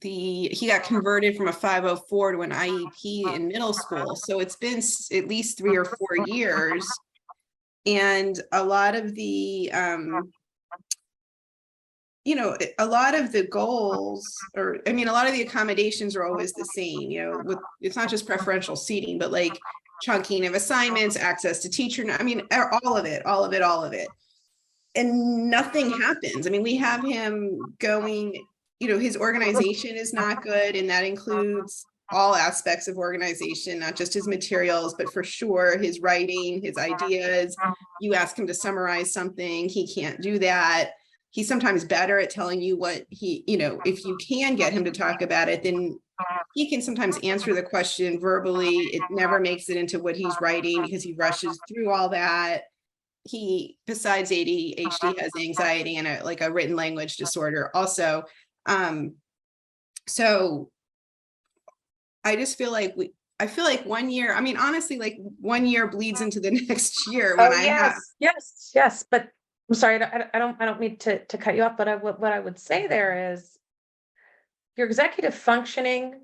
He got converted from a 504 to an IEP in middle school. So it's been at least 3 or 4 years. And a lot of the, a lot of the goals, a lot of the accommodations are always the same, it's not just preferential seating, but like chunking of assignments, access to teacher, all of it. And nothing happens. I mean, we have him going, his organization is not good. And that includes all aspects of organization, not just his materials, but for sure his writing, his ideas. You ask him to summarize something, he can't do that. He's sometimes better at telling you what if you can get him to talk about it, then he can sometimes answer the question verbally. It never makes it into what he's writing because he rushes through all that. He, besides ADHD, has anxiety and a written language disorder also. So I just feel like 1 year, honestly, like 1 year bleeds into the next year when Yes. But I'm sorry, I don't mean to cut you off, but what I would say there is your executive functioning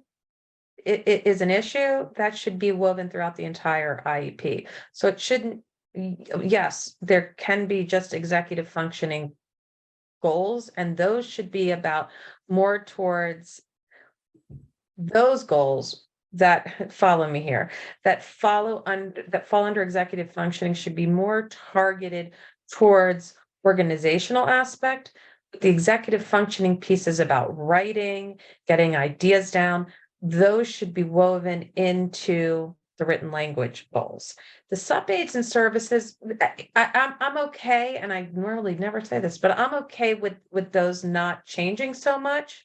is an issue that should be woven throughout the entire IEP. So it shouldn't, yes, there can be just executive functioning goals, and those should be about more towards those goals that follow me here, that fall under executive functioning should be more targeted towards organizational aspect. The executive functioning piece is about writing, getting ideas down. Those should be woven into the written language goals. The sub aids and services, I'm okay, and I normally never say this, but I'm okay with those not changing so much,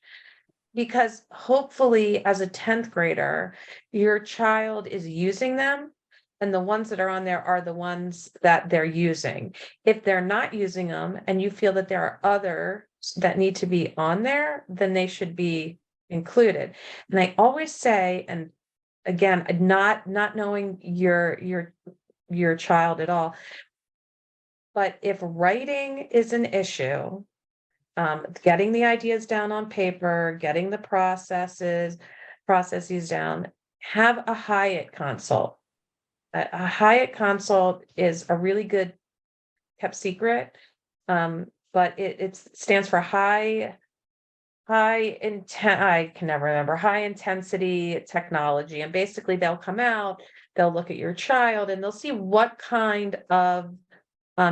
because hopefully as a 10th grader, your child is using them, and the ones that are on there are the ones that they're using. If they're not using them and you feel that there are others that need to be on there, then they should be included. And I always say, and again, not knowing your child at all, but if writing is an issue, getting the ideas down on paper, getting the processes down. Have a Hyatt consult. A Hyatt consult is a really good kept secret, but it stands for high intent. I can never remember. High intensity technology, and basically they'll come out, they'll look at your child, and they'll see what kind of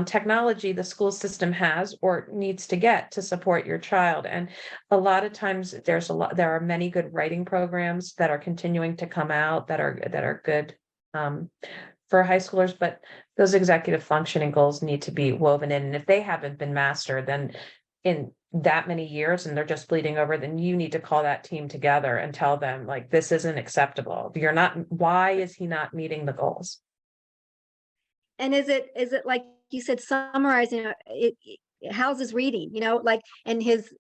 technology the school system has or needs to get to support your child. And a lot of times there are many good writing programs that are continuing to come out that are good for high schoolers, but those executive functioning goals need to be woven in. And if they haven't been mastered, then in that many years and they're just bleeding over, then you need to call that team together and tell them, like, this isn't acceptable. Why is he not meeting the goals? And is it like you said, summarizing how's his reading, like, and his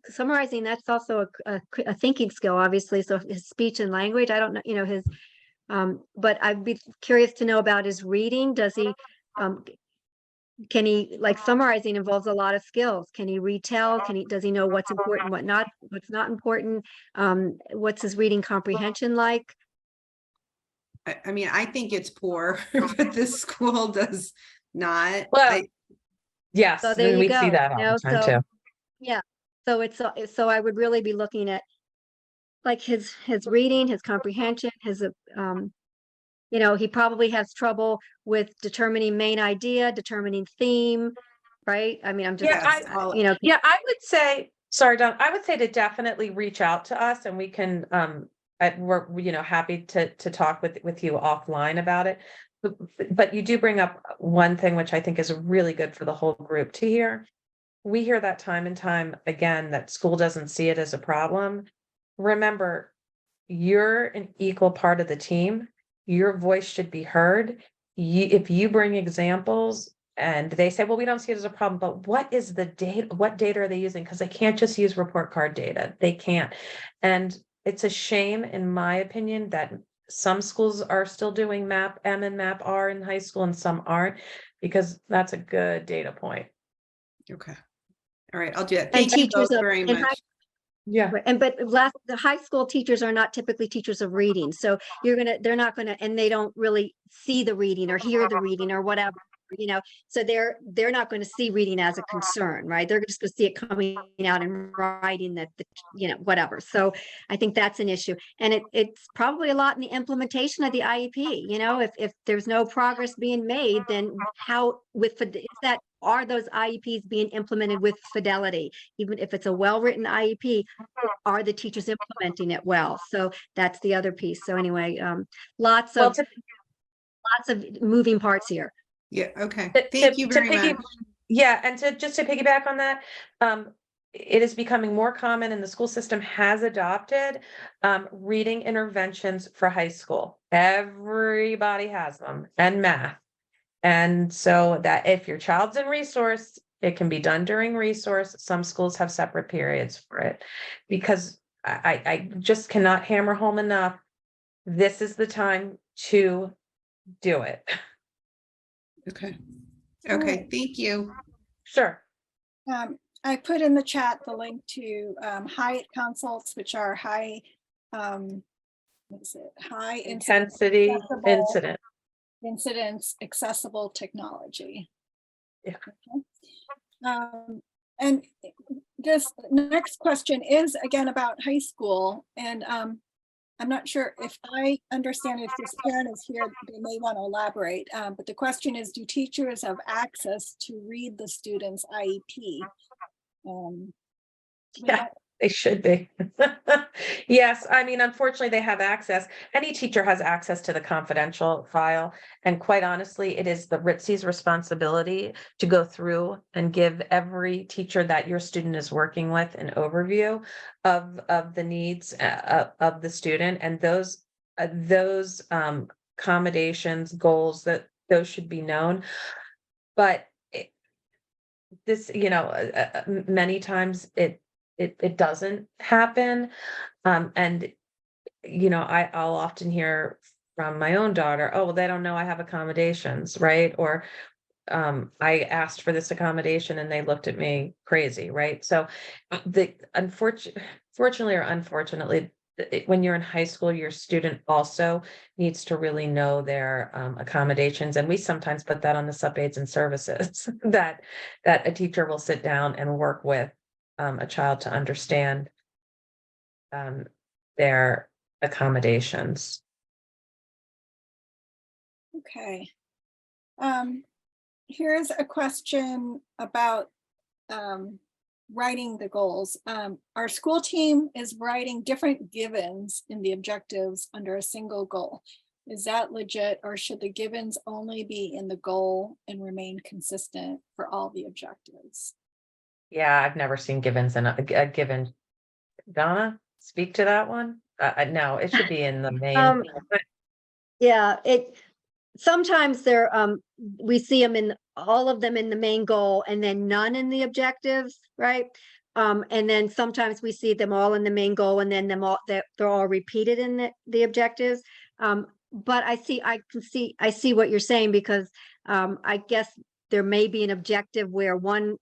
summarizing, that's also a thinking skill, obviously. So his speech and language, I don't know, his, but I'd be curious to know about his reading. Does he, can he, like, summarizing involves a lot of skills. Can he retell? Does he know what's important, what's not important? What's his reading comprehension like? I mean, I think it's poor, but this school does not. Well, yes, So there you we go. see that all the time too. Yeah. So so I would really be looking at, like, his reading, his comprehension, his he probably has trouble with determining main idea, determining theme, right? I mean, I'm just, I would say, sorry, Don, I would say to definitely reach out to us, and we can, we're, happy to talk with you offline about it. But you do bring up one thing, which I think is really good for the whole group to hear. We hear that time and time again, that school doesn't see it as a problem. Remember, you're an equal part of the team. Your voice should be heard. If you bring examples and they say, well, we don't see it as a problem, but what is the data? What data are they using? Because they can't just use report card data. They can't. And it's a shame, in my opinion, that some schools are still doing MAP M and MAP R in high school and some aren't, because that's a good data point. Okay. All right, I'll do that. Thank you both very much. Yeah. but the high school teachers are not typically teachers of reading. So they're not gonna, and they don't really see the reading or hear the reading or whatever, so they're not going to see reading as a concern, right? They're just going to see it coming out and writing that, whatever. So I think that's an issue. And it's probably a lot in the implementation of the IEP. If there's no progress being made, then are those IEPs being implemented with fidelity? Even if it's a well-written IEP, are the teachers implementing it well? So that's the other piece. So anyway, lots of moving parts here. Yeah. Okay. Thank you very much. Yeah. And to piggyback on that, it is becoming more common, and the school system has adopted reading interventions for high school. Everybody has them, and math. And so that if your child's in resource, it can be done during resource. Some schools have separate periods for it, because I just cannot hammer home enough. This is the time to do it. Okay. Okay. Thank you. Sure. I put in the chat the link to Hyatt consults, which are high Intensity incidents, accessible technology. Yeah. Okay. And this next question is again about high school, and I'm not sure if I understand, if this parent is here, they may want to elaborate, but the question is, do teachers have access to read the student's IEP? Yeah, they should be. Yes, I mean, unfortunately, they have access. Any teacher has access to the confidential file. And quite honestly, it is the RITC's responsibility to go through and give every teacher that your student is working with an overview of the needs of the student. And those accommodations, goals, those should be known. But many times it doesn't happen. And, I'll often hear from my own daughter, oh, well, they don't know I have accommodations, right? Or I asked for this accommodation and they looked at me crazy, right? So fortunately or unfortunately, when you're in high school, your student also needs to really know their accommodations. And we sometimes put that on the sub aids and services that a teacher will sit down and work with a child to understand their accommodations. Okay. Here's a question about writing the goals. Our school team is writing different givens in the objectives under a single goal. Is that legit, or should the givens only be in the goal and remain consistent for all the objectives? Yeah, I've never seen givens in a given. Donna, speak to that one. No, it should be in the main. Yeah, sometimes they're, we see them in all of them in the main goal and then none in the objectives, right? And then sometimes we see them all in the main goal and then they're all repeated in the objectives. But I see what you're saying, because I guess there may be an objective where one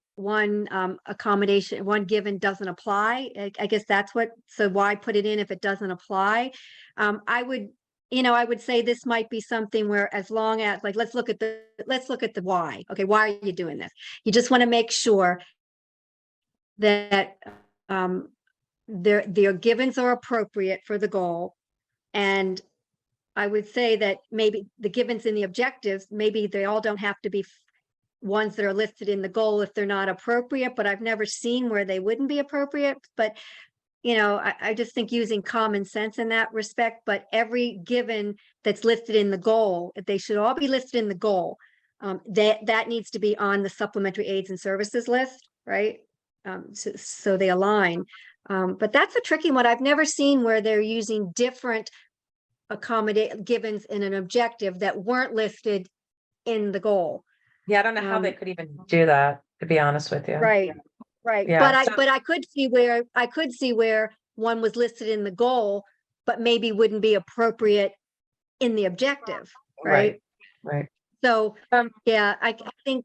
accommodation, one given doesn't apply. I guess that's so why put it in if it doesn't apply? I would say this might be something where, as long as, like, let's look at the why. Okay, why are you doing this? You just want to make sure that their givens are appropriate for the goal. And I would say that maybe the givens in the objectives, maybe they all don't have to be ones that are listed in the goal if they're not appropriate, but I've never seen where they wouldn't be appropriate. But I just think using common sense in that respect, but every given that's listed in the goal, they should all be listed in the goal. That needs to be on the supplementary aids and services list, right? So they align. But that's a tricky one. I've never seen where they're using different givens in an objective that weren't listed in the goal. Yeah, I don't know how they could even do that, to be honest with you. Right. Right. Yeah, But I could see where one was listed in the goal, but maybe wouldn't be appropriate in the objective. Right. Right. So yeah, I think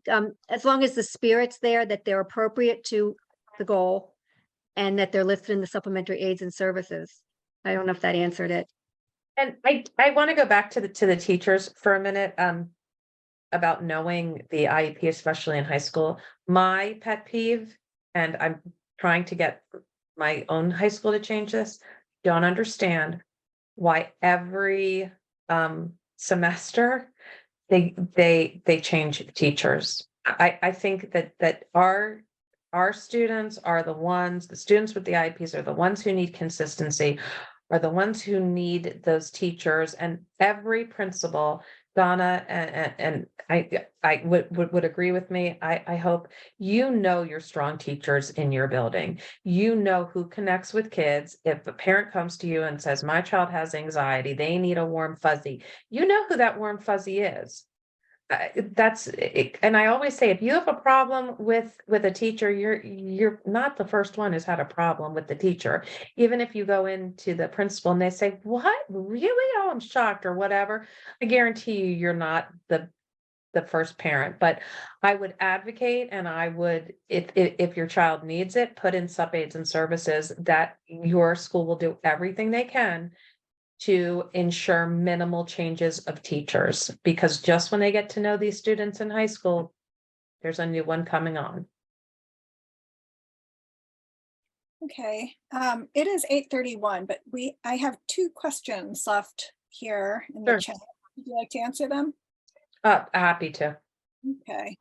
as long as the spirit's there, that they're appropriate to the goal and that they're listed in the supplementary aids and services. I don't know if that answered it. And I want to go back to the teachers for a minute, about knowing the IEP, especially in high school. My pet peeve, and I'm trying to get my own high school to change this, don't understand why every semester they change teachers. I think that our students are the students with the IEPs are the ones who need consistency, are the ones who need those teachers, and every principal, Donna and I would agree with me. I hope your strong teachers in your building. Who connects with kids. If a parent comes to you and says, my child has anxiety, they need a warm fuzzy, who that warm fuzzy is. That's it. And I always say, if you have a problem with a teacher, you're not the first one who's had a problem with the teacher. Even if you go into the principal and they say, what, really? Oh, I'm shocked, or whatever. I guarantee you're not the first parent. But I would advocate, and I would, if your child needs it, put in sub aids and services, that your school will do everything they can to ensure minimal changes of teachers, because just when they get to know these students in high school, there's a new one coming on. Okay, it is 8:31, but I have 2 questions left here in the chat. Would you like to answer them? Happy to. Okay.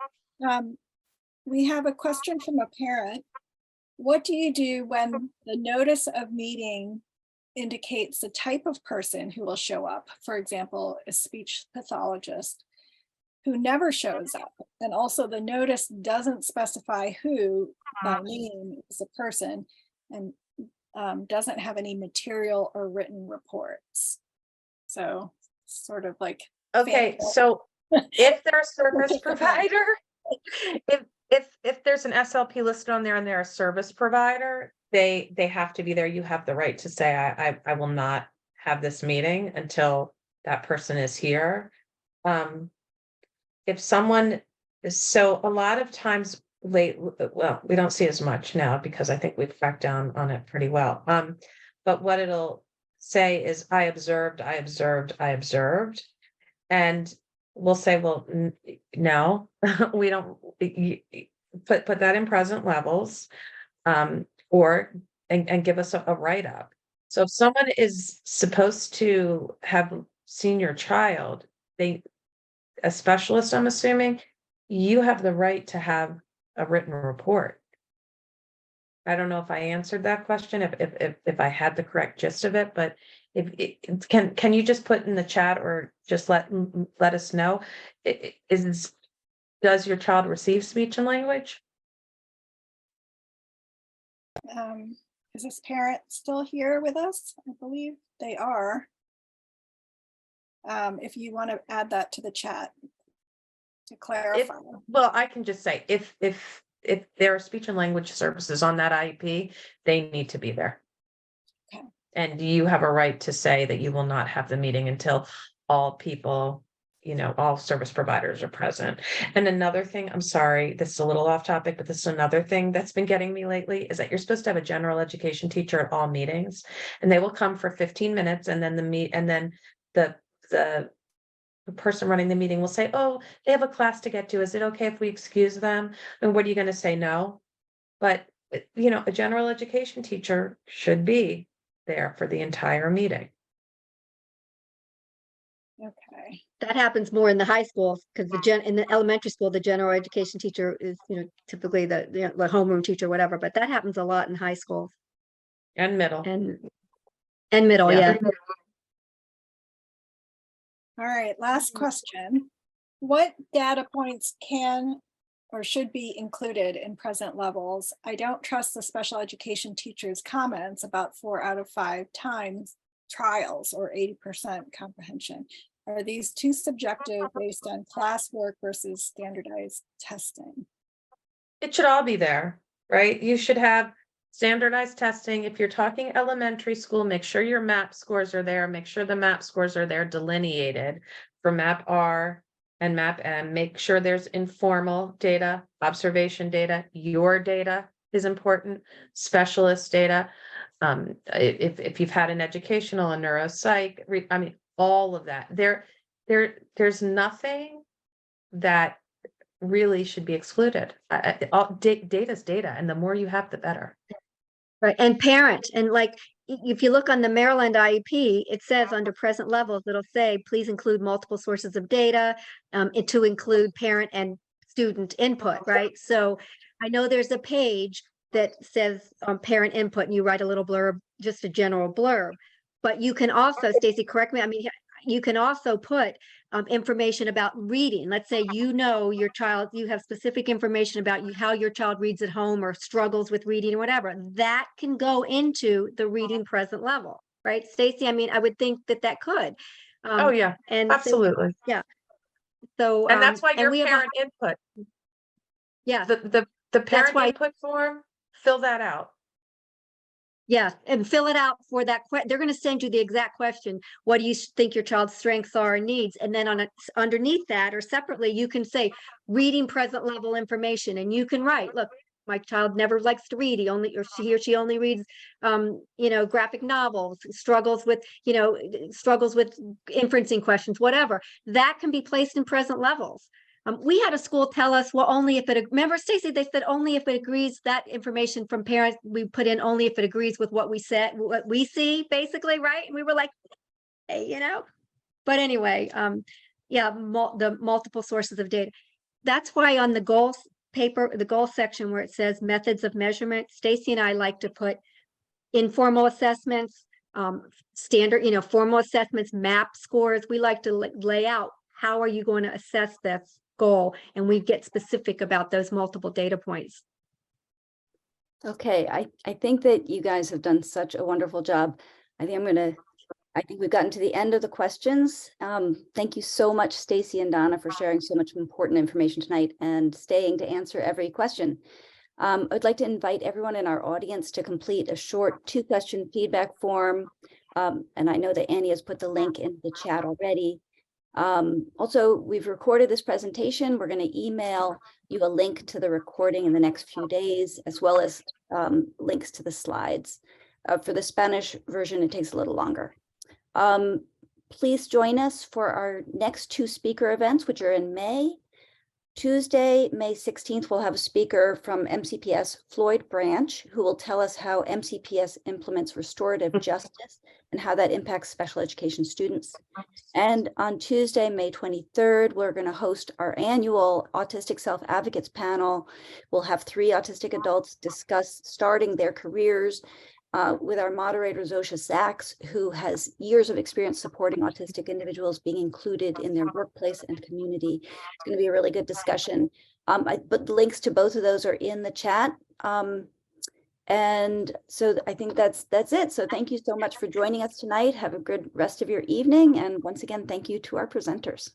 We have a question from a parent. What do you do when the notice of meeting indicates the type of person who will show up? For example, a speech pathologist who never shows up. And also the notice doesn't specify who by name is the person, and doesn't have any material or written reports. So sort of like. Okay, so if they're a service provider, if there's an SLP listed on there and they're a service provider, they have to be there. You have the right to say, I will not have this meeting until that person is here. If someone So a lot of times well, we don't see as much now because I think we've cracked down on it pretty well. But what it'll say is, I observed, I observed, I observed. And we'll say, well, no, we don't put that in present levels, or and give us a write-up. So if someone is supposed to have seen your child, a specialist, I'm assuming, you have the right to have a written report. I don't know if I answered that question, if I had the correct gist of it, but can you just put in the chat or just let us know, does your child receive speech and language? Is this parent still here with us? I believe they are. If you want to add that to the chat to clarify. Well, I can just say, if there are speech and language services on that IEP, they need to be there. Okay. And you have a right to say that you will not have the meeting until all people, all service providers are present. And another thing, I'm sorry, this is a little off topic, but this is another thing that's been getting me lately, is that you're supposed to have a general education teacher at all meetings, and they will come for 15 minutes, and then the person running the meeting will say, oh, they have a class to get to. Is it okay if we excuse them? And what are you going to say? No. But, a general education teacher should be there for the entire meeting. Okay. That happens more in the high schools, because in the elementary school, the general education teacher is, typically the homeroom teacher, whatever, but that happens a lot in high schools. And middle. And middle, Yeah. yeah. All right, last question. What data points can or should be included in present levels? I don't trust the special education teacher's comments about 4 out of 5 times trials or 80% comprehension. Are these too subjective based on classwork versus standardized testing? It should all be there, right? You should have standardized testing. If you're talking elementary school, make sure your MAP scores are there. Make sure the MAP scores are there delineated for MAP R and MAP M. Make sure there's informal data, observation data. Your data is important. Specialist data. If you've had an educational, a neuropsych, all of that. There's nothing that really should be excluded. Data is data, and the more you have, the better. Right, and parent, and if you look on the Maryland IEP, it says under present levels, it'll say, please include multiple sources of data, to include parent and student input, right? So I know there's a page that says parent input, and you write a little blurb, just a general blurb. But you can also, Stacy, correct me, you can also put information about reading. Let's say your child, you have specific information about how your child reads at home or struggles with reading or whatever. That can go into the reading present level, right, Stacy? I would think that could. Oh yeah, and absolutely. So, yeah. So and that's why your we parent input. Yeah. The parent input form, fill that out. Yeah, and fill it out for that. They're going to send you the exact question. What do you think your child's strengths are and needs? And then underneath that, or separately, you can say reading present level information, and you can write, look, my child never likes to read. He or she only reads, graphic novels, struggles with inferencing questions, whatever. That can be placed in present levels. We had a school tell us, well, only if it, remember, Stacy, they said only if it agrees, that information from parents, we put in only if it agrees with what we said, what we see, basically, right? And we were like, hey, but anyway, the multiple sources of data. That's why on the goals paper, the goal section where it says methods of measurement, Stacy and I like to put informal assessments, standard, formal assessments, MAP scores. We like to lay out, how are you going to assess this goal? And we get specific about those multiple data points. Okay, I think that you guys have done such a wonderful job. I think we've gotten to the end of the questions. Thank you so much, Stacy and Donna, for sharing so much important information tonight and staying to answer every question. I'd like to invite everyone in our audience to complete a short 2-question feedback form. And I know that Annie has put the link in the chat already. Also, we've recorded this presentation. We're going to email you a link to the recording in the next few days, as well as links to the slides. For the Spanish version, it takes a little longer. Please join us for our next 2 speaker events, which are in May. Tuesday, May 16th, we'll have a speaker from MCPS, Floyd Branch, who will tell us how MCPS implements restorative justice and how that impacts special education students. And on Tuesday, May 23rd, we're going to host our annual Autistic Self-Advocates panel. We'll have 3 autistic adults discuss starting their careers with our moderator, Zosha Sachs, who has years of experience supporting autistic individuals being included in their workplace and community. It's going to be a really good discussion. But the links to both of those are in the chat. And so I think that's it. So thank you so much for joining us tonight. Have a good rest of your evening. And once again, thank you to our presenters.